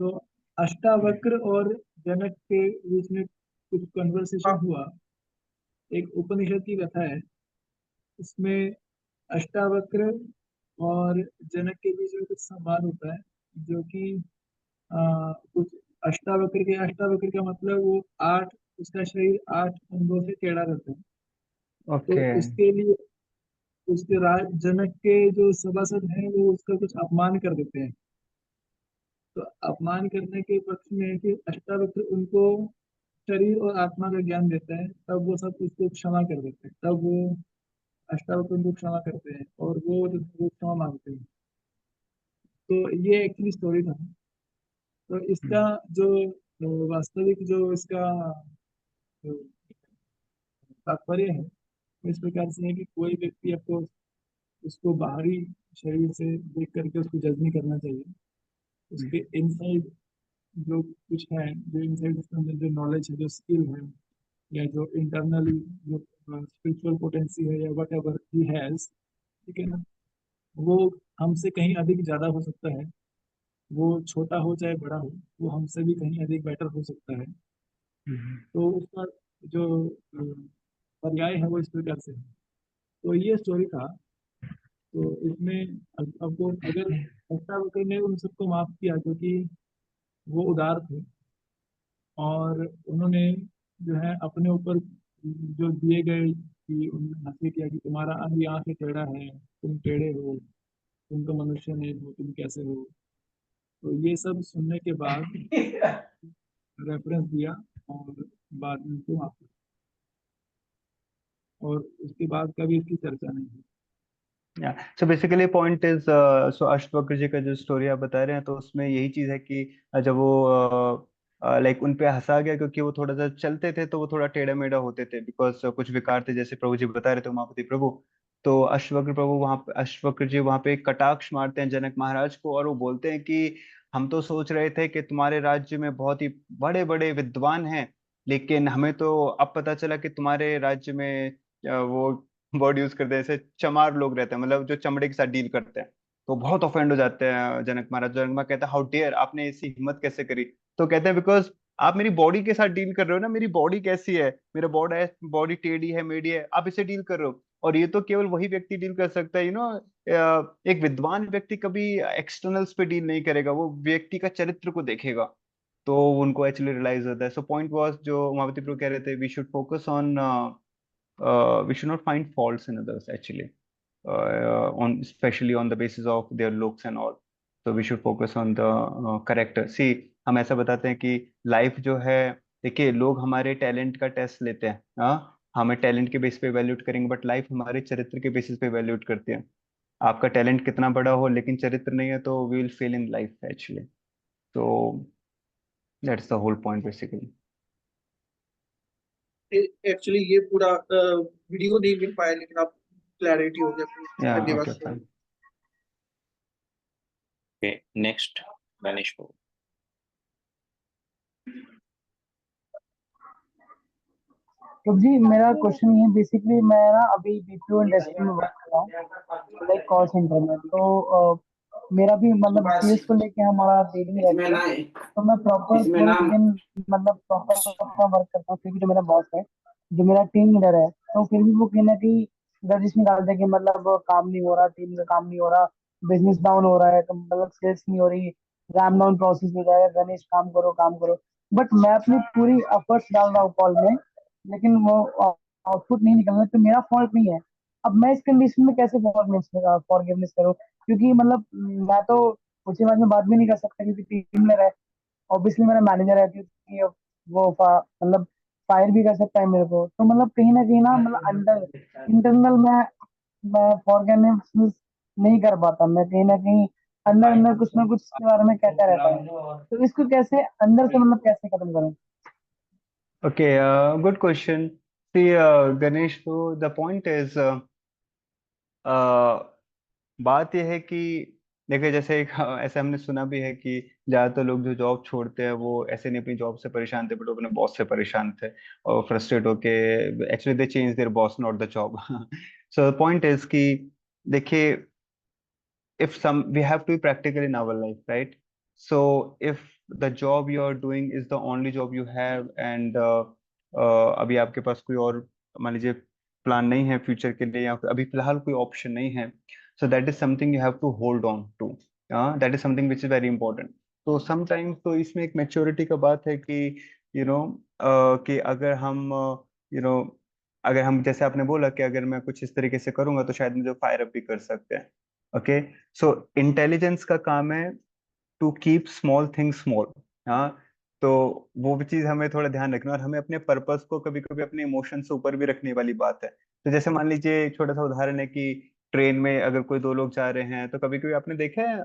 तो अष्टावक्र और जनक के बीच में कुछ कन्वर्सेशन हुआ। एक उपनिषद की कथा है, इसमें अष्टावक्र और जनक के बीच में कुछ संवाद होता है, जो कि कुछ अष्टावक्र का मतलब वो उसका शरीर 8 अंगों से टेढ़ा रहता है। तो Okay. उसके लिए उसके जनक के जो सभासद हैं वो उसका कुछ अपमान कर देते हैं। तो अपमान करने के पक्ष में है कि अष्टावक्र उनको शरीर और आत्मा का ज्ञान देता है, तब वो सब उसको क्षमा कर देते हैं। तब वो अष्टावक्र उनको क्षमा करते हैं और वो क्षमा मांगते हैं। तो ये एक्चुअली स्टोरी था। तो इसका जो वास्तविक जो इसका जो तात्पर्य है, इस प्रकार से है कि कोई व्यक्ति आपको उसको बाहरी शरीर से देख करके उसको जज नहीं करना चाहिए। उसके इनसाइड जो कुछ है, जो इनसाइड उसके अंदर जो नॉलेज है, जो स्किल है, या जो इंटरनली जो स्पिरिचुअल पोटेंसी है, या वट एवर ही हैज, ठीक है ना, वो हमसे कहीं अधिक ज्यादा हो सकता है। वो छोटा हो चाहे बड़ा हो, वो हमसे भी कहीं अधिक बेटर हो सकता है। तो उसका जो पर्याय है वो इस प्रकार से है। तो ये स्टोरी था। तो इसमें अब वो अगर अष्टावक्र ने उन सबको माफ किया क्योंकि वो उदार थे, और उन्होंने जो है अपने ऊपर जो दिए गए कि उन्होंने हासिल किया कि तुम्हारा अंग यहाँ से टेढ़ा है, तुम टेढ़े हो, तुम तो मनुष्य नहीं हो, तुम कैसे हो। तो ये सब सुनने के बाद रेफरेंस दिया और बाद में उनको माफ किया, और उसके बाद कभी इसकी चर्चा नहीं हुई। Yeah. So basically point is, so Ashtavakra जी का जो स्टोरी आप बता रहे हैं, तो उसमें यही चीज है कि जब वो लाइक उन पे हंसा गया क्योंकि वो थोड़ा सा चलते थे, तो वो थोड़ा टेढ़ा मेढ़ा होते थे, बिकॉज कुछ विकार थे, जैसे प्रभु जी बता रहे थे, उमापति प्रभु। तो अश्वक्र जी वहां पे एक कटाक्ष मारते हैं जनक महाराज को, और वो बोलते हैं कि हम तो सोच रहे थे कि तुम्हारे राज्य में बहुत ही बड़े बड़े विद्वान हैं, लेकिन हमें तो अब पता चला कि तुम्हारे राज्य में वो वर्ड यूज करते हैं, जैसे चमार लोग रहते हैं, मतलब जो चमड़े के साथ डील करते हैं। तो बहुत ऑफेंड हो जाते हैं जनक महाराज। जनक महाराज कहता है, हाउ डेयर, आपने ऐसी हिम्मत कैसे करी? तो कहते हैं, बिकॉज आप मेरी बॉडी के साथ डील कर रहे हो ना, मेरी बॉडी कैसी है, मेरा बॉडी टेढ़ी है, मेडी है, आप इसे डील कर रहे हो। और ये तो केवल वही व्यक्ति डील कर सकता है, एक विद्वान व्यक्ति कभी एक्सटर्नल्स पे डील नहीं करेगा, वो व्यक्ति का चरित्र को देखेगा। तो उनको एक्चुअली रियलाइज होता है। सो पॉइंट वाज, जो उमापति प्रभु कह रहे थे, we should focus on, we should not find faults in others actually, on especially on the basis of their looks and all. So we should focus on the character. See, हम ऐसा बताते हैं कि life जो है, देखिए लोग हमारे टैलेंट का टेस्ट लेते हैं, हाँ, हमें टैलेंट के बेसिस पे वैल्यूट करेंगे, बट लाइफ हमारे चरित्र के बेसिस पे वैल्यूट करती है। आपका टैलेंट कितना बड़ा हो लेकिन चरित्र नहीं है, तो we will fail in life actually. तो that's the whole point basically. Actually ये पूरा वीडियो नहीं मिल पाया, लेकिन आप क्लैरिटी हो गया। या धन्यवाद okay, sir. Fine. Okay, next, Manish Babu. तो जी मेरा क्वेश्चन ये बेसिकली, मैं ना अभी बीपीओ इंडस्ट्री में वर्क कर रहा हूँ। लाइक कॉल सेंटर में। तो मेरा भी मतलब सेल्स को लेके हमारा डीलिंग रहती है। तो मैं प्रॉपर पूरे दिन मतलब प्रॉपर अपना वर्क करता हूँ, क्योंकि जो मेरा बॉस है, जो मेरा टीम लीडर है, तो फिर भी वो कहीं ना कहीं गर्दिश निकालते हैं कि मतलब काम नहीं हो रहा, टीम का काम नहीं हो रहा, बिजनेस डाउन हो रहा है, तो मतलब सेल्स नहीं हो रही, रैम डाउन प्रोसेस हो जाएगा, गणेश काम करो काम करो। बट मैं अपनी पूरी एफर्ट्स डाल रहा हूँ कॉल में, लेकिन वो आउटपुट नहीं निकल रहा, तो मेरा फॉल्ट नहीं है। अब मैं इस कंडीशन में कैसे फॉरगिवनेस करूँ? क्योंकि मतलब मैं तो उसके बाद में बात भी नहीं कर सकता, क्योंकि टीम में रहे, ऑब्वियसली मेरा मैनेजर है, क्योंकि वो मतलब फायर भी कर सकता है मेरे को। तो मतलब कहीं ना मतलब अंदर इंटरनल मैं फॉरगिवनेस नहीं कर पाता, मैं कहीं ना कहीं अंदर अंदर कुछ ना कुछ इसके बारे में कहता रहता हूँ। तो इसको कैसे अंदर से मतलब कैसे खत्म करूँ? Okay, good question. See, Ganesh, so the point is, बात यह है कि देखिए, जैसे एक ऐसे हमने सुना भी है कि ज्यादातर लोग जो जॉब छोड़ते हैं वो ऐसे नहीं अपनी जॉब से परेशान थे, बट वो अपने बॉस से परेशान थे और फ्रस्ट्रेट होके actually they change their boss, not the job. So the point is कि देखिए, if some we have to be practical in our life, right? So if the job you are doing is the only job you have and अभी आपके पास कोई और मान लीजिए plan नहीं है फ्यूचर के लिए, या फिर अभी फिलहाल कोई ऑप्शन नहीं है, so that is something you have to hold on to. That is something which is very important. तो समटाइम्स तो इसमें एक मेच्योरिटी का बात है कि यू नो कि अगर हम यू नो अगर हम जैसे आपने बोला कि अगर मैं कुछ इस तरीके से करूंगा तो शायद मुझे फायर अप भी कर सकते हैं। ओके, सो इंटेलिजेंस का काम है to keep small things small. हाँ, तो वो भी चीज हमें थोड़ा ध्यान रखना, और हमें अपने पर्पस को कभी कभी अपने इमोशन से ऊपर भी रखने वाली बात है। तो जैसे मान लीजिए एक छोटा सा उदाहरण है कि ट्रेन में अगर कोई दो लोग जा रहे हैं, तो कभी कभी आपने देखा है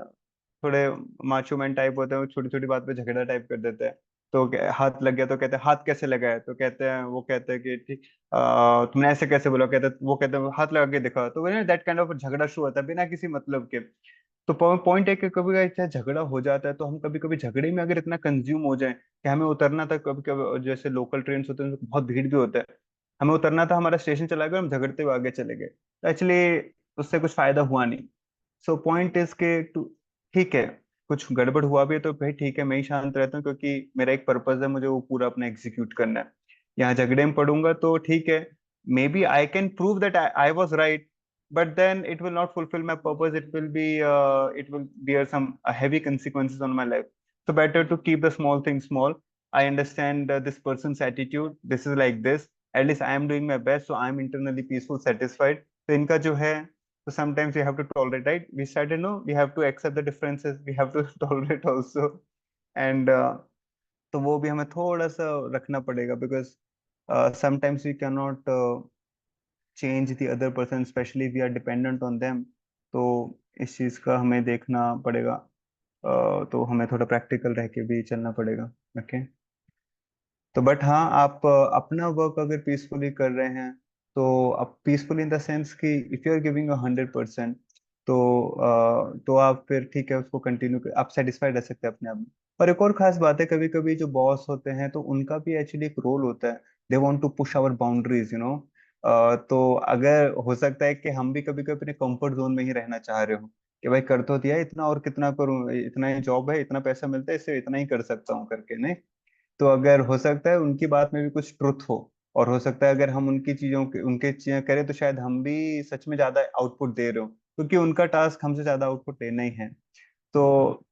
थोड़े माचो मैन टाइप होते हैं, छोटी छोटी बात पे झगड़ा टाइप कर देते हैं। तो हाथ लग गया तो कहते हैं हाथ कैसे लगा है, तो कहते हैं वो कहते हैं कि ठीक तुमने ऐसे कैसे बोला, कहते वो कहते हैं हाथ लगा के दिखा, तो दैट काइंड ऑफ झगड़ा शुरू होता है बिना किसी मतलब के। तो पॉइंट है कि कभी कभी चाहे झगड़ा हो जाता है, तो हम कभी कभी झगड़े में अगर इतना कंज्यूम हो जाए कि हमें उतरना था, कभी कभी जैसे लोकल ट्रेन होते हैं उनमें बहुत भीड़ भी होता है, हमें उतरना था, हमारा स्टेशन चला गया, हम झगड़ते हुए आगे चले गए, तो एक्चुअली उससे कुछ फायदा हुआ नहीं। सो पॉइंट इज के टू ठीक है, कुछ गड़बड़ हुआ भी है तो भाई ठीक है, मैं ही शांत रहता हूँ, क्योंकि मेरा एक पर्पज है, मुझे वो पूरा अपना एग्जीक्यूट करना है। यहाँ झगड़े में पढ़ूंगा तो ठीक है, maybe I can prove that I was right, but then it will not fulfill my purpose. It will bear some heavy consequences on my life. So better to keep the small things small. I understand this person's attitude, this is like this, at least I am doing my best, so I am internally peaceful, satisfied. तो इनका जो है, so sometimes we have to tolerate, right? We started, no, we have to accept the differences, we have to tolerate also. And तो वो भी हमें थोड़ा सा रखना पड़ेगा, because sometimes we cannot change the other person, specially we are dependent on them. तो इस चीज का हमें देखना पड़ेगा। तो हमें थोड़ा प्रैक्टिकल रह के भी चलना पड़ेगा। ओके, तो बट हाँ, आप अपना वर्क अगर पीसफुली कर रहे हैं, तो आप पीसफुल इन द सेंस कि इफ यू आर गिविंग 100%, तो आप फिर ठीक है उसको कंटिन्यू कर, आप सेटिस्फाइड रह सकते हैं अपने आप में। और एक और खास बात है, कभी कभी जो बॉस होते हैं तो उनका भी एक्चुअली एक रोल होता है, they want to push our boundaries, तो अगर हो सकता है कि हम भी कभी कभी अपने कंफर्ट जोन में ही रहना चाह रहे हो कि भाई कर तो दिया, इतना और कितना करूं, इतना ही जॉब है, इतना पैसा मिलता है, इससे इतना ही कर सकता हूँ करके, नहीं। तो अगर हो सकता है उनकी बात में भी कुछ ट्रुथ हो, और हो सकता है अगर हम उनकी चीजों के उनके चीजें करें तो शायद हम भी सच में ज्यादा आउटपुट दे रहे हो, क्योंकि उनका टास्क हमसे ज्यादा आउटपुट लेना ही है। तो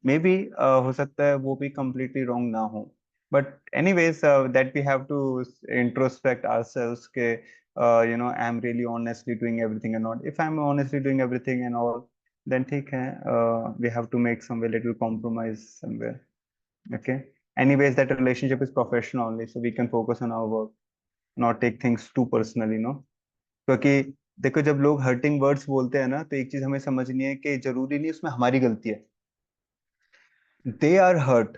मे बी हो सकता है वो भी completely रॉन्ग ना हो, but anyways that we have to introspect ourselves के I am really honestly doing everything and not, if I am honestly doing everything and all, then ठीक है, we have to make somewhere little compromise somewhere. Okay. Anyways, that relationship is professional only, so we can focus on our work, not take things too personally. क्योंकि देखो, जब लोग hurting words बोलते हैं ना, तो एक चीज हमें समझनी है कि जरूरी नहीं उसमें हमारी गलती है। They are hurt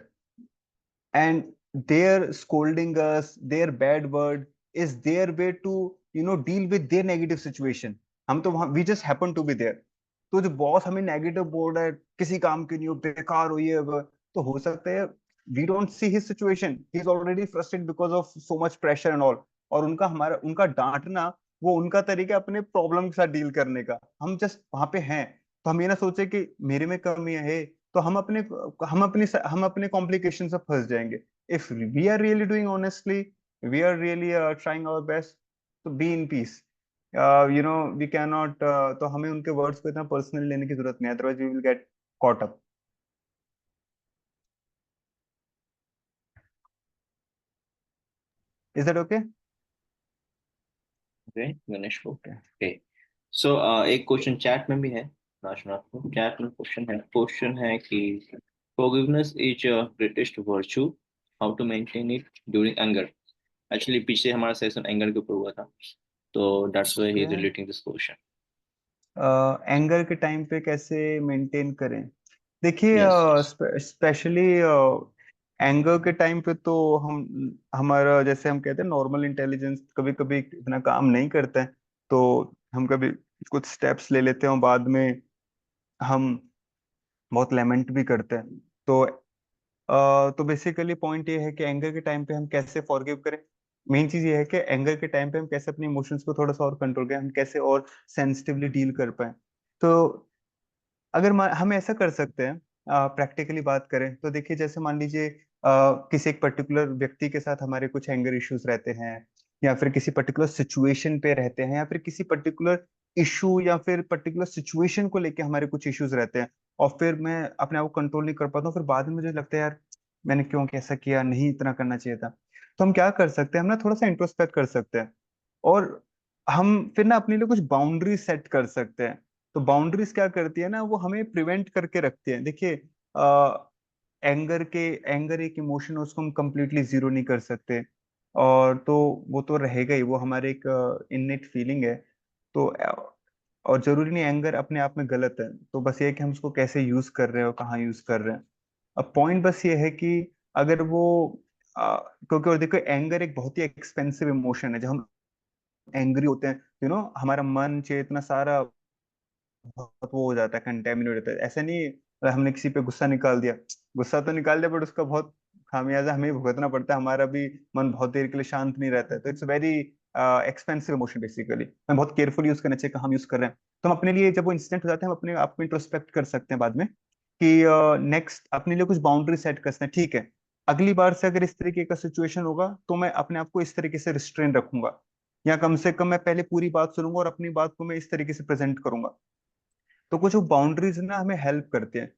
and their scolding us, their bad word is their way to deal with their negative situation. हम तो वहां, we just happen to be there. तो जो बॉस हमें नेगेटिव बोल रहा है, किसी काम के नहीं हो, बेकार हो, ये वो, तो हो सकता है we don't see his situation, he is already frustrated because of so much pressure and all, और उनका डांटना वो उनका तरीका है अपने प्रॉब्लम के साथ डील करने का। हम जस्ट वहां पे हैं, तो हम ये ना सोचे कि मेरे में कमी है, तो हम अपने कॉम्प्लिकेशन से फंस जाएंगे। If we are really doing honestly, we are really trying our best, तो be in peace. We can not, तो हमें उनके वर्ड्स को इतना पर्सनली लेने की जरूरत नहीं, otherwise we will get caught up. Is that okay? Okay Ganesh okay. So एक क्वेश्चन चैट में भी है, राजनाथ को चैट में क्वेश्चन है कि forgiveness is a greatest virtue, how to maintain it during anger। Actually पीछे हमारा सेशन एंगर के ऊपर हुआ था, तो that's why he relating this question. Anger के टाइम पे कैसे मेंटेन करें? देखिए, यस स्पेशली एंगर के टाइम पे तो हमारा, जैसे हम कहते हैं, नॉर्मल इंटेलिजेंस कभी कभी इतना काम नहीं करता है। तो हम कभी कुछ स्टेप्स ले लेते हैं और बाद में हम बहुत लेमेंट भी करते हैं। तो तो बेसिकली पॉइंट ये है कि एंगर के टाइम पे हम कैसे फॉरगिव करें। मेन चीज ये है कि एंगर के टाइम पे हम कैसे अपने इमोशंस को थोड़ा सा और कंट्रोल करें, हम कैसे और सेंसिटिवली डील कर पाए। तो अगर हम ऐसा कर सकते हैं, प्रैक्टिकली बात करें तो देखिए, जैसे मान लीजिए किसी एक पर्टिकुलर व्यक्ति के साथ हमारे कुछ एंगर इश्यूज रहते हैं, या फिर किसी पर्टिकुलर सिचुएशन पे रहते हैं, या फिर किसी पर्टिकुलर इशू या फिर पर्टिकुलर सिचुएशन को लेके हमारे कुछ इश्यूज रहते हैं, और फिर मैं अपने आप को कंट्रोल नहीं कर पाता हूँ, फिर बाद में मुझे लगता है यार मैंने क्यों कैसा किया, नहीं इतना करना चाहिए था। तो हम क्या कर सकते हैं, हम ना थोड़ा सा इंट्रोस्पेक्ट कर सकते हैं, और हम फिर ना अपने लिए कुछ बाउंड्री सेट कर सकते हैं। तो बाउंड्रीज क्या करती है ना, वो हमें प्रिवेंट करके रखती है। देखिए, एंगर के एंगर एक इमोशन है, उसको हम कंप्लीटली जीरो नहीं कर सकते, और तो वो तो रहेगा ही, वो हमारे एक इननेट फीलिंग है। तो और जरूरी नहीं एंगर अपने आप में गलत है, तो बस ये है कि हम उसको कैसे यूज कर रहे हैं और कहाँ यूज कर रहे हैं। अब पॉइंट बस ये है कि अगर वो क्योंकि, और देखो, एंगर एक बहुत ही एक्सपेंसिव इमोशन है। जब हम एंग्री होते हैं, हमारा मन चेतना सारा बहुत वो हो जाता है, कंटेमिनेट होता है। ऐसा नहीं हमने किसी पे गुस्सा निकाल दिया, गुस्सा तो निकाल दिया, बट उसका बहुत खामियाजा हमें भुगतना पड़ता है, हमारा भी मन बहुत देर के लिए शांत नहीं रहता है। तो it's very expensive emotion basically, हमें बहुत केयरफुल यूज करना चाहिए कहाँ हम यूज कर रहे हैं। तो हम अपने लिए जब वो इंसिडेंट हो जाते हैं, हम अपने आप को इंट्रोस्पेक्ट कर सकते हैं बाद में कि नेक्स्ट अपने लिए कुछ बाउंड्री सेट कर सकते हैं। ठीक है, अगली बार से अगर इस तरीके का सिचुएशन होगा तो मैं अपने आप को इस तरीके से रिस्ट्रेन रखूंगा, या कम से कम मैं पहले पूरी बात सुनूंगा और अपनी बात को मैं इस तरीके से प्रेजेंट करूंगा। तो कुछ बाउंड्रीज ना हमें हेल्प करते हैं।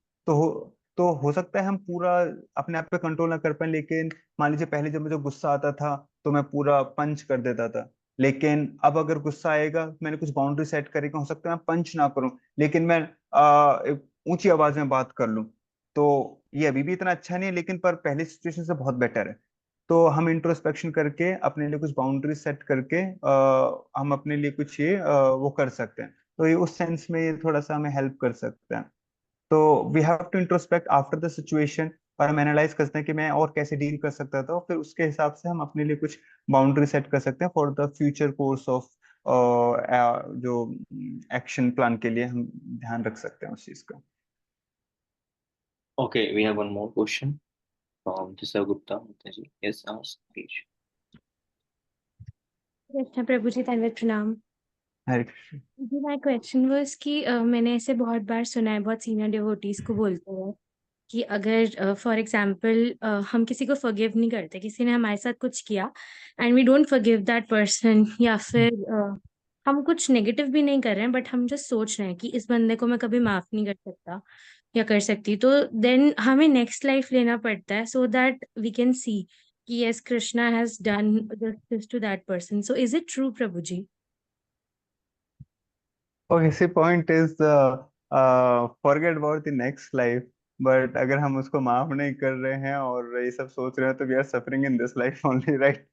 तो हो सकता है हम पूरा अपने आप पे कंट्रोल ना कर पाए, लेकिन मान लीजिए पहले जब मुझे गुस्सा आता था तो मैं पूरा पंच कर देता था, लेकिन अब अगर गुस्सा आएगा, मैंने कुछ बाउंड्री सेट करी कि हो सकता है मैं पंच ना करूं, लेकिन मैं एक ऊंची आवाज में बात कर लूं। तो ये अभी भी इतना अच्छा नहीं है, लेकिन पर पहले सिचुएशन से बहुत बेटर है। तो हम इंट्रोस्पेक्शन करके अपने लिए कुछ बाउंड्री सेट करके हम अपने लिए कुछ ये वो कर सकते हैं। तो ये उस सेंस में ये थोड़ा सा हमें हेल्प कर सकता है। तो we have to introspect after the situation, और हम एनालाइज करते हैं कि मैं और कैसे डील कर सकता था, और फिर उसके हिसाब से हम अपने लिए कुछ बाउंड्री सेट कर सकते हैं for the future course of जो एक्शन प्लान के लिए हम ध्यान रख सकते हैं उस चीज का। Okay we have one more question from Disha Gupta. Yes ask please. Krishna Prabhu ji, धन्यवाद, प्रणाम। हरे कृष्ण। जी, माय क्वेश्चन वाज कि मैंने ऐसे बहुत बार सुना है, बहुत सीनियर डिवोटीज को बोलते हैं कि अगर फॉर एग्जांपल हम किसी को फॉरगिव नहीं करते, किसी ने हमारे साथ कुछ किया and we don't forgive that person, या फिर हम कुछ नेगेटिव भी नहीं कर रहे हैं बट हम जस्ट सोच रहे हैं कि इस बंदे को मैं कभी माफ नहीं कर सकता या कर सकती, तो देन हमें नेक्स्ट लाइफ लेना पड़ता है so that we can see कि yes Krishna has done this to that person. So is it true Prabhu ji? Okay, see point is forget about the next life, but अगर हम उसको माफ नहीं कर रहे हैं और ये सब सोच रहे हैं, तो we are suffering in this life only, right?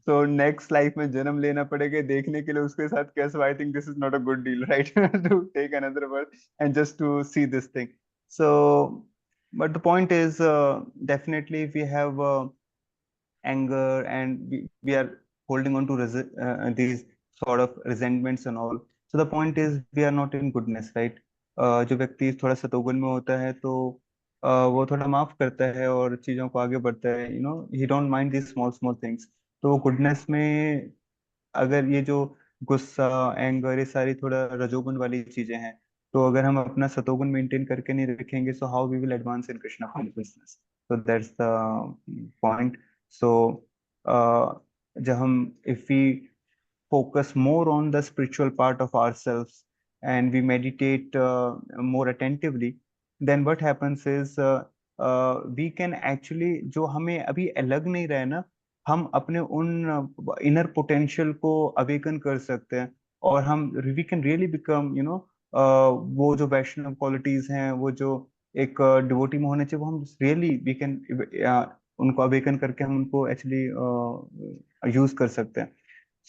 तो नेक्स्ट लाइफ में जन्म लेना पड़ेगा देखने के लिए उसके साथ कैसे। I think this is not a good deal, right? To take another birth and just to see this thing. So but the point is, definitely we have anger, and we are holding on to these sort of resentments and all. So the point is we are not in goodness, right? जो व्यक्ति थोड़ा सतोगुण में होता है, तो वो थोड़ा माफ करता है और चीजों को आगे बढ़ता है, ही don't mind this small small things. तो गुडनेस में अगर ये जो गुस्सा, एंगर, ये सारी थोड़ा रजोगुण वाली चीजें हैं। तो अगर हम अपना सतोगुण मेंटेन करके नहीं रखेंगे, so how we will advance in Krishna consciousness. So that's the point. So जब हम if we focus more on the spiritual part of ourselves and we meditate more attentively, then what happens is we can actually, जो हमें अभी लग नहीं रहा है ना, हम अपने उन इनर पोटेंशियल को अवेकन कर सकते हैं, और हम वी कैन रियली बिकम वो जो वैष्णव क्वालिटीज हैं, वो जो एक डिवोटी में होने चाहिए, वो हम रियली वी कैन उनको अवेकन करके हम उनको एक्चुअली यूज कर सकते हैं।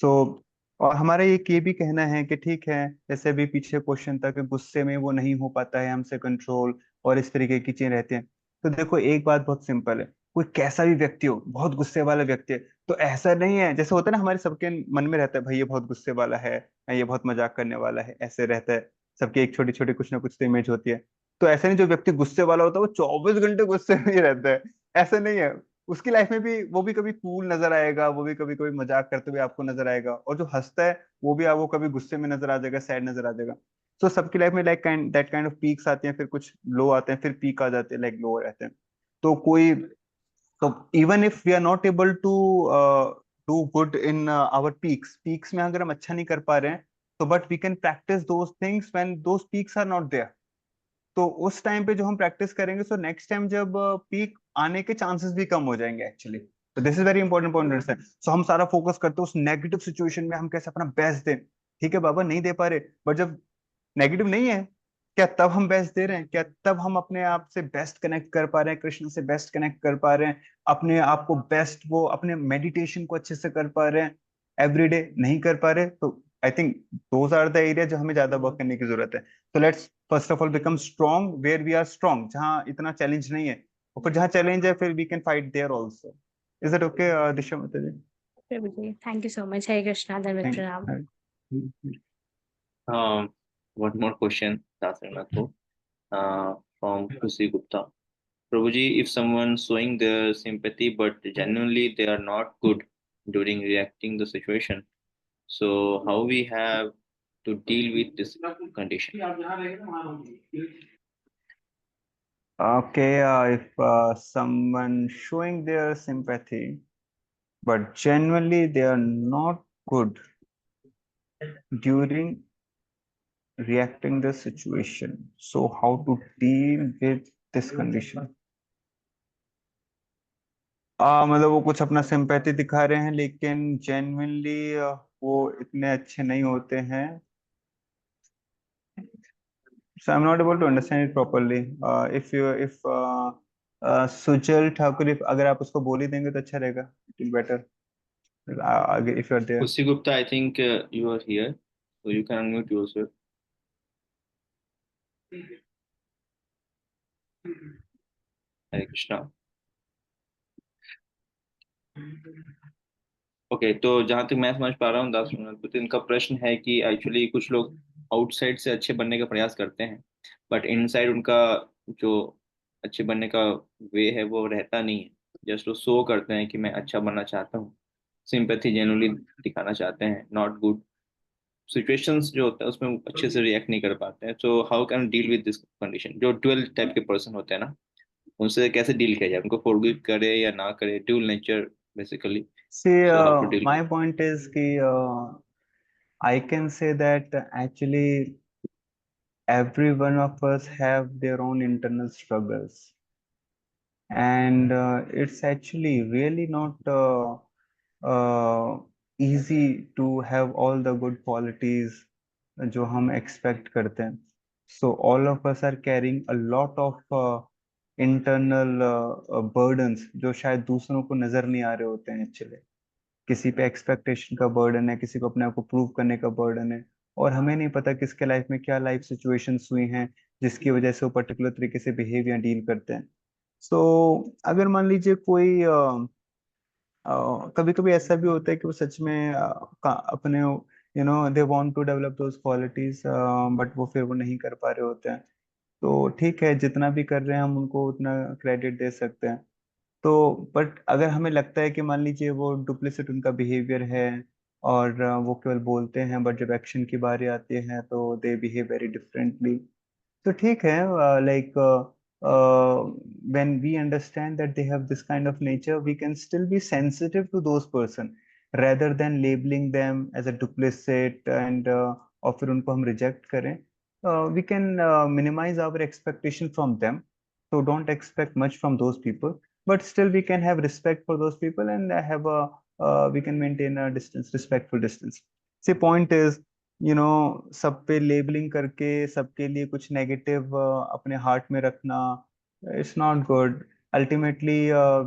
सो और हमारा एक ये भी कहना है कि ठीक है, जैसे अभी पीछे क्वेश्चन था कि गुस्से में वो नहीं हो पाता है हमसे कंट्रोल, और इस तरीके की चीजें रहती हैं। तो देखो, एक बात बहुत सिंपल है, कोई कैसा भी व्यक्ति हो, बहुत गुस्से वाला व्यक्ति है, तो ऐसा नहीं है, जैसे होता है ना, हमारे सबके मन में रहता है भाई ये बहुत गुस्से वाला है, या ये बहुत मजाक करने वाला है, ऐसे रहता है। सबकी एक छोटी छोटी कुछ ना कुछ तो इमेज होती है। तो ऐसा नहीं, जो व्यक्ति गुस्से वाला होता है वो 24 घंटे गुस्से में ही रहता है, ऐसा नहीं है। उसकी लाइफ में भी वो भी कभी कूल नजर आएगा, वो भी कभी कभी मजाक करते हुए आपको नजर आएगा, और जो हंसता है वो भी आपको कभी गुस्से में नजर आ जाएगा, सैड नजर आ जाएगा। तो सबकी लाइफ में like that kind of peaks आते हैं, फिर कुछ लो आते हैं, फिर पीक आ जाते हैं, लाइक लो रहते हैं। तो कोई, तो even if we are not able to do good in our peaks, peaks में अगर हम अच्छा नहीं कर पा रहे हैं, तो but we can practice those things when those peaks are not there. तो उस टाइम पे जो हम प्रैक्टिस करेंगे, सो नेक्स्ट टाइम जब पीक आने के चांसेस भी कम हो जाएंगे एक्चुअली। तो this is very important point understand. So हम सारा फोकस करते हैं उस नेगेटिव सिचुएशन में हम कैसे अपना बेस्ट दें। ठीक है बाबा, नहीं दे पा रहे, बट जब नेगेटिव नहीं है, क्या तब हम बेस्ट दे रहे हैं? क्या तब हम अपने आप से बेस्ट कनेक्ट कर पा रहे हैं, कृष्ण से बेस्ट कनेक्ट कर पा रहे हैं, अपने आप को बेस्ट, वो अपने मेडिटेशन को अच्छे से कर पा रहे हैं? एवरीडे नहीं कर पा रहे, तो I think those are the area जो हमें ज्यादा वर्क करने की जरूरत है। तो let's first of all become strong where we are strong, जहाँ इतना चैलेंज नहीं है, और फिर जहाँ चैलेंज है फिर we can fight there also. Is it okay Disha माता जी? Prabhu ji, thank you so much. Hare Krishna, धन्यवाद, प्रणाम। Thank One more question, Dasarnath, from Kusi Gupta. Prabhuji, if someone showing their sympathy but genuinely they are not good during reacting the situation, so how we have to deal with this condition? Okay, if someone showing their sympathy, but genuinely they are not good during reacting the situation, so how to deal with this condition? मतलब वो कुछ अपना sympathy दिखा रहे हैं, लेकिन genuinely वो इतने अच्छे नहीं होते हैं। So I'm not able to understand it properly. If Sujal Thakur, if अगर आप उसको बोल ही देंगे तो अच्छा रहेगा, it will better. If you are there. Kusi Gupta, I think you are here, so you can unmute yourself. Hare Krishna. Okay, तो जहाँ तक मैं समझ पा रहा हूँ दास, तो इनका प्रश्न है कि एक्चुअली कुछ लोग आउटसाइड से अच्छे बनने का प्रयास करते हैं, बट इनसाइड उनका जो अच्छे बनने का वे है वो रहता नहीं है। जस्ट वो शो करते हैं कि मैं अच्छा बनना चाहता हूँ, सिंपैथी जेन्युइनली दिखाना चाहते हैं, नॉट गुड सिचुएशंस जो होता है उसमें वो अच्छे से रिएक्ट नहीं कर पाते हैं। So how can deal with this condition? जो ड्यूअल टाइप के पर्सन होते हैं ना, उनसे कैसे डील किया जाए? उनको फॉरगिव करे या ना करे? Dual nature basically. See, So how to deal my with it? point is कि I can say that actually every one of us have their own internal struggles, and it's actually really not easy to have all the good qualities जो हम expect करते हैं. So all of us are carrying a lot of internal burdens जो शायद दूसरों को नजर नहीं आ रहे होते हैं एक्चुअली। किसी पे एक्सपेक्टेशन का बर्डन है, किसी को अपने आप को प्रूव करने का बर्डन है, और हमें नहीं पता किसके लाइफ में क्या लाइफ सिचुएशंस हुई हैं जिसकी वजह से वो पर्टिकुलर तरीके से बिहेव या डील करते हैं। सो अगर मान लीजिए कोई कभी कभी ऐसा भी होता है कि वो सच में अपने they want to develop those qualities, but वो फिर वो नहीं कर पा रहे होते हैं। तो ठीक है, जितना भी कर रहे हैं हम उनको उतना क्रेडिट दे सकते हैं। तो बट अगर हमें लगता है कि मान लीजिए वो डुप्लीसिट उनका बिहेवियर है, और वो केवल बोलते हैं, बट जब एक्शन की बारी आती है तो दे बिहेव वेरी डिफरेंटली। तो ठीक है, like when we understand that they have this kind of nature, we can still be sensitive to those person rather than labeling them as a duplicate and और फिर उनको हम reject करें. We can minimize our expectation from them, so don't expect much from those people, but still we can have respect for those people and have a we can maintain a distance, respectful distance. See, point is, सब पे labelling करके सबके लिए कुछ negative अपने heart में रखना, it's not good. Ultimately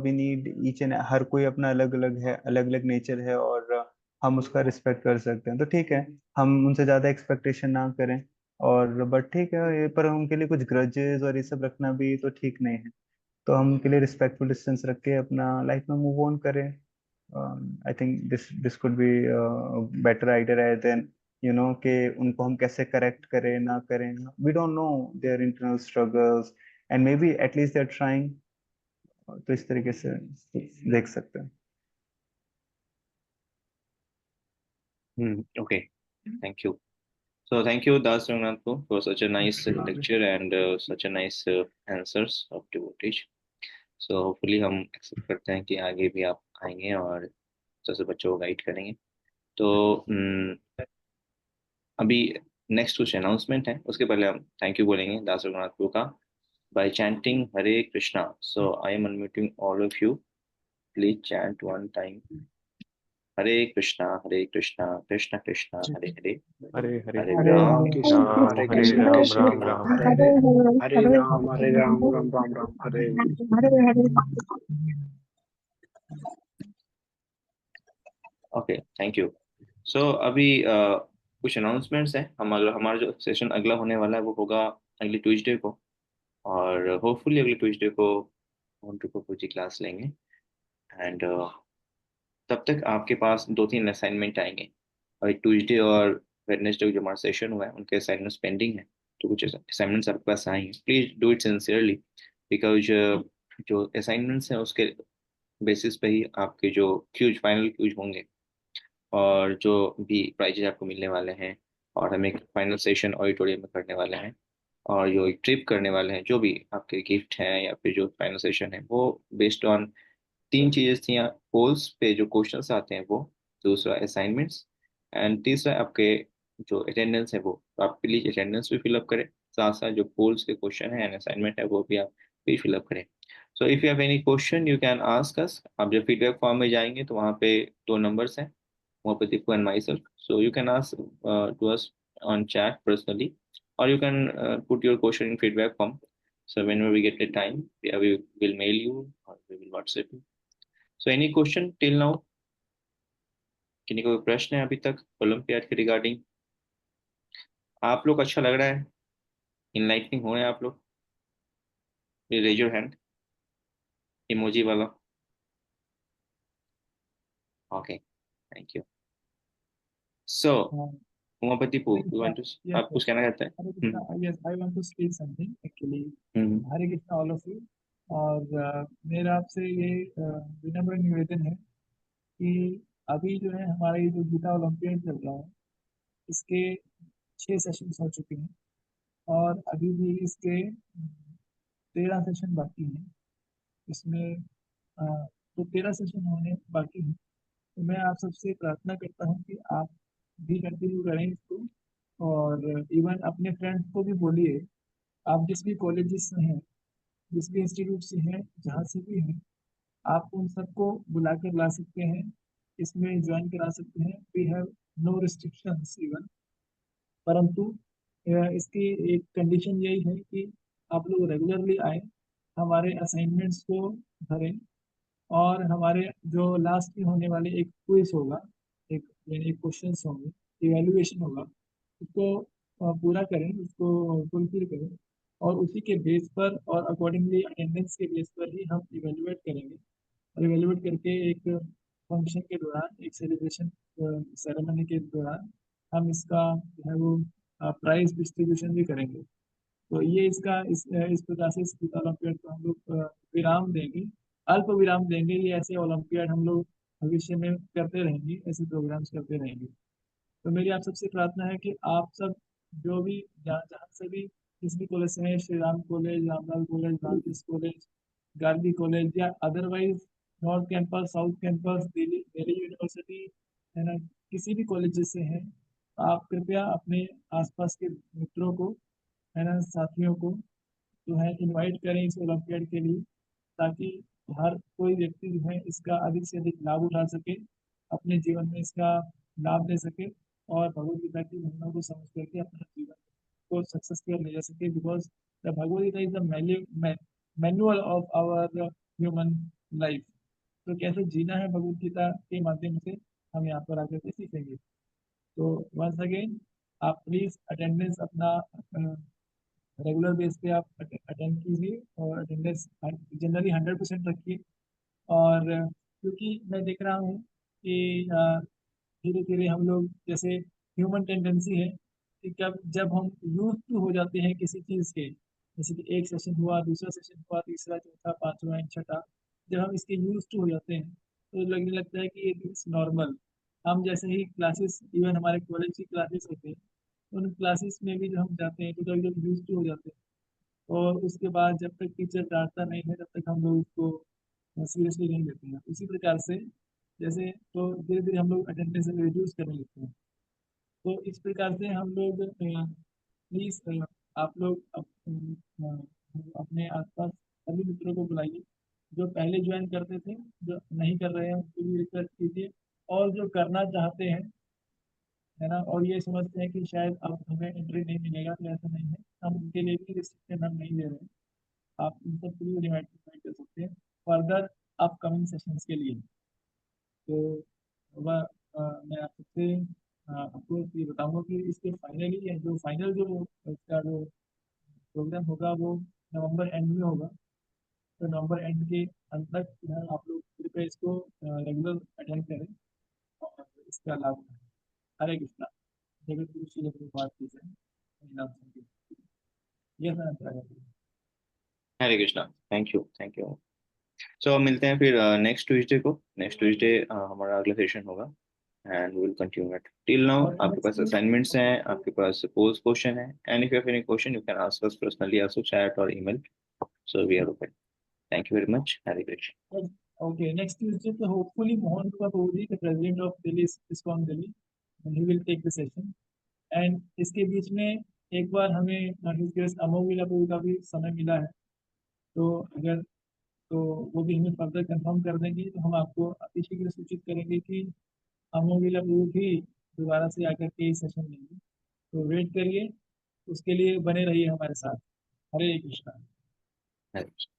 we need each and हर कोई अपना अलग अलग है, अलग अलग नेचर है, और हम उसका रिस्पेक्ट कर सकते हैं. तो ठीक है, हम उनसे ज्यादा एक्सपेक्टेशन ना करें. और बट ठीक है, ये पर उनके लिए कुछ ग्रजेस और ये सब रखना भी तो ठीक नहीं है. तो हम उनके लिए रिस्पेक्टफुल डिस्टेंस रख के अपना लाइफ में मूव ऑन करें. आई think this could be better idea rather than कि उनको हम कैसे करेक्ट करें ना करें. We don't know their internal struggles and maybe at least they are trying. तो इस तरीके से देख सकते हैं. Okay, thank you. So thank you, Das Rangnath, for such a nice lecture and such a nice answers of devotees. So hopefully हम accept करते हैं कि आगे भी आप आएंगे और जैसे बच्चों को गाइड करेंगे. तो अभी नेक्स्ट कुछ अनाउंसमेंट है, उसके पहले हम थैंक यू बोलेंगे दास रघुनाथ का by chanting Hare Krishna. So I am unmuting all of you. Please chant one time. Hare Krishna, Krishna Krishna, Hare Hare, Hare Hare Hare Hare Ram, Ram Ram Hare Hare Krishna Ram Krishna Ram Krishna Ram Hare Hare Hare Hare. Hare Ram Ram Ram Hare. Okay, thank you. So अभी कुछ announcements हैं. हमारा जो session अगला होने वाला है वो होगा अगले ट्यूसडे को, और होपफुली अगले ट्यूसडे को हम टू जी क्लास लेंगे. एंड तब तक आपके पास 2-3 असाइनमेंट आएंगे, और ट्यूसडे और वेडनेसडे जो हमारा सेशन हुआ है उनके असाइनमेंट्स पेंडिंग है. तो कुछ असाइनमेंट्स आपके पास आएंगे, please do it sincerely, because जो असाइनमेंट्स हैं उसके बेसिस पे ही आपके जो क्यूज फाइनल क्यूज होंगे, और जो भी प्राइजेज आपको मिलने वाले हैं, और हम एक फाइनल सेशन ऑडिटोरियम में करने वाले हैं, और जो एक ट्रिप करने वाले हैं, जो भी आपके गिफ्ट हैं या फिर जो फाइनल सेशन है, वो बेस्ड ऑन 3 चीज़ें थी. पोल्स पे जो क्वेश्चंस आते हैं वो, दूसरा असाइनमेंट्स, एंड तीसरा आपके जो अटेंडेंस है वो. तो आप प्लीज अटेंडेंस भी फिलअप करें, साथ साथ जो पोल्स के क्वेश्चन है एंड असाइनमेंट है वो भी आप भी फिलअप करें. So if you have any question you can ask अस. आप जब फीडबैक फॉर्म में जाएंगे तो वहाँ पे 2 नंबर्स हैं, Mopathippu and myself. So you can ask to us on chat personally, or you can put your question in feedback form. So whenever we get the time, we will mail you or we will WhatsApp you. So any question till now? किन्हीं को कोई प्रश्न है अभी तक olympiad के regarding? आप लोग अच्छा लग रहा है, इनलाइटनिंग हो रहे हैं आप लोग? रेज योर हैंड, इमोजी वाला. Okay, thank you. So Umapatiprabhu, you want to आप कुछ कहना चाहते हैं? हरे Krishna. Yes, I want to speak something actually. Hare Krishna all of you. और मेरा आपसे ये विनम्र निवेदन है कि अभी जो है हमारा ये जो गीता ओलंपियाड चल रहा है, इसके 6 सेशन हो चुके हैं, और अभी भी इसके 13 सेशन बाकी हैं. इसमें तो 13 सेशन होने बाकी हैं. तो मैं आप सबसे प्रार्थना करता हूँ कि आप भी कंटिन्यू करें इसको, और इवन अपने फ्रेंड्स को भी बोलिए. आप जिस भी कॉलेजेस से हैं, जिस भी इंस्टीट्यूट से हैं, जहाँ से भी हैं, आप उन सबको बुला कर ला सकते हैं, इसमें ज्वाइन करा सकते हैं. We have no restrictions even. परंतु इसकी एक कंडीशन यही है कि आप लोग रेगुलरली आए, हमारे असाइनमेंट्स को भरें, और हमारे जो लास्ट में होने वाले एक क्विज होगा, एक यानी क्वेश्चन होंगे, इवेल्युएशन होगा, उसको पूरा करें, उसको फुलफिल करें, और उसी के बेस पर और अकॉर्डिंगली अटेंडेंस के बेस पर ही हम इवेल्युएट करेंगे. और इवेल्युएट करके एक फंक्शन के दौरान, एक सेलिब्रेशन सेरेमनी के दौरान हम इसका जो है वो प्राइज डिस्ट्रीब्यूशन भी करेंगे. तो ये इसका इस प्रकार से इस ओलंपियाड को हम लोग विराम देंगे, अल्प विराम देंगे. ये ऐसे ओलंपियाड हम लोग भविष्य में करते रहेंगे, ऐसे प्रोग्राम्स करते रहेंगे। तो मेरी आप सबसे प्रार्थना है कि आप सब जो भी जहाँ से भी जिस भी कॉलेज से हैं, Shri Ram college, Ramlal college, Ramakrishna college, Gandhi college या otherwise north campus, south campus, Delhi Delhi university, है ना, किसी भी कॉलेज से हैं, आप कृपया अपने आसपास के मित्रों को, है ना, साथियों को जो है इनवाइट करें इस ओलंपियाड के लिए, ताकि हर कोई व्यक्ति जो है इसका अधिक से अधिक लाभ उठा सके, अपने जीवन में इसका लाभ ले सके और भगवद गीता की महिमा को समझ करके अपना जीवन को सक्सेस की ओर ले जा सके। Because the Bhagavad Gita is the manual of our human life. तो कैसे जीना है भगवद गीता के माध्यम से हम यहाँ पर आकर के सीखेंगे। तो वंस अगेन आप प्लीज अटेंडेंस अपना रेगुलर बेस पे आप अटेंड कीजिए और अटेंडेंस जनरली 100% रखिए। और क्योंकि मैं देख रहा हूँ कि धीरे धीरे हम लोग, जैसे ह्यूमन टेंडेंसी है कि जब हम यूज टू हो जाते हैं किसी चीज़ के, जैसे कि एक सेशन हुआ, दूसरा सेशन हुआ, तीसरा, चौथा, पांचवा, छठा, जब हम इसके यूज टू हो जाते हैं तो लगने लगता है कि इट्स नॉर्मल। हम जैसे ही क्लासेस, इवन हमारे कॉलेज की क्लासेस होते हैं, उन क्लासेस में भी जब हम जाते हैं तो कभी जब यूज टू हो जाते हैं और उसके बाद जब तक टीचर डांटता नहीं है तब तक हम लोग उसको सीरियसली नहीं लेते हैं। उसी प्रकार से जैसे तो धीरे धीरे हम लोग अटेंडेंस रिड्यूस करने लगते हैं। तो इस प्रकार से हम लोग प्लीज आप लोग अपने आसपास सभी मित्रों को बुलाइए, जो पहले ज्वाइन करते थे, जो नहीं कर रहे हैं उनको भी रिक्वेस्ट कीजिए, और जो करना चाहते हैं, है ना, और ये समझते हैं कि शायद अब हमें एंट्री नहीं मिलेगा, तो ऐसा नहीं है, हम उनके लिए भी रिस्ट्रिक्शन हम नहीं दे रहे हैं। आप इन सब के लिए रिमाइंड कर सकते हैं फर्दर अपकमिंग सेशंस के लिए। तो वह मैं आप सबसे आपको ये बताऊंगा कि इसके फाइनली जो फाइनल जो इसका जो प्रोग्राम होगा वो नवंबर एंड में होगा। तो नवंबर एंड के अंत तक जो है आप लोग कृपया इसको रेगुलर अटेंड करें और इसका लाभ उठाएं। हरे कृष्णा। जगत गुरु श्री प्रभुपाद की जय। नाम संकीर्तन। यह मैं अंतराय। Hare Krishna. Thank you. So मिलते हैं फिर नेक्स्ट ट्यूसडे को। नेक्स्ट ट्यूसडे हमारा अगला सेशन होगा and will continue it. Till now आपके पास असाइनमेंट्स हैं, आपके पास पोस्ट क्वेश्चन है, and if you have any question you can ask us personally, also chat और email. So we are open. Thank you very much. Hare Krishna. Okay, next Tuesday, so hopefully Mohan Prabhuji, the president of Delhi ISKCON Delhi, and he will take the session. And इसके बीच में एक बार हमें His Grace अमोघ प्रभु का भी समय मिला है, तो अगर तो वो भी हमें फर्दर कंफर्म कर देंगे तो हम आपको अतिशीघ्र सूचित करेंगे कि अमोघ प्रभु भी दोबारा से आकर के सेशन लेंगे। तो वेट करिए, उसके लिए बने रहिए हमारे साथ। हरे कृष्णा। हरे कृष्णा।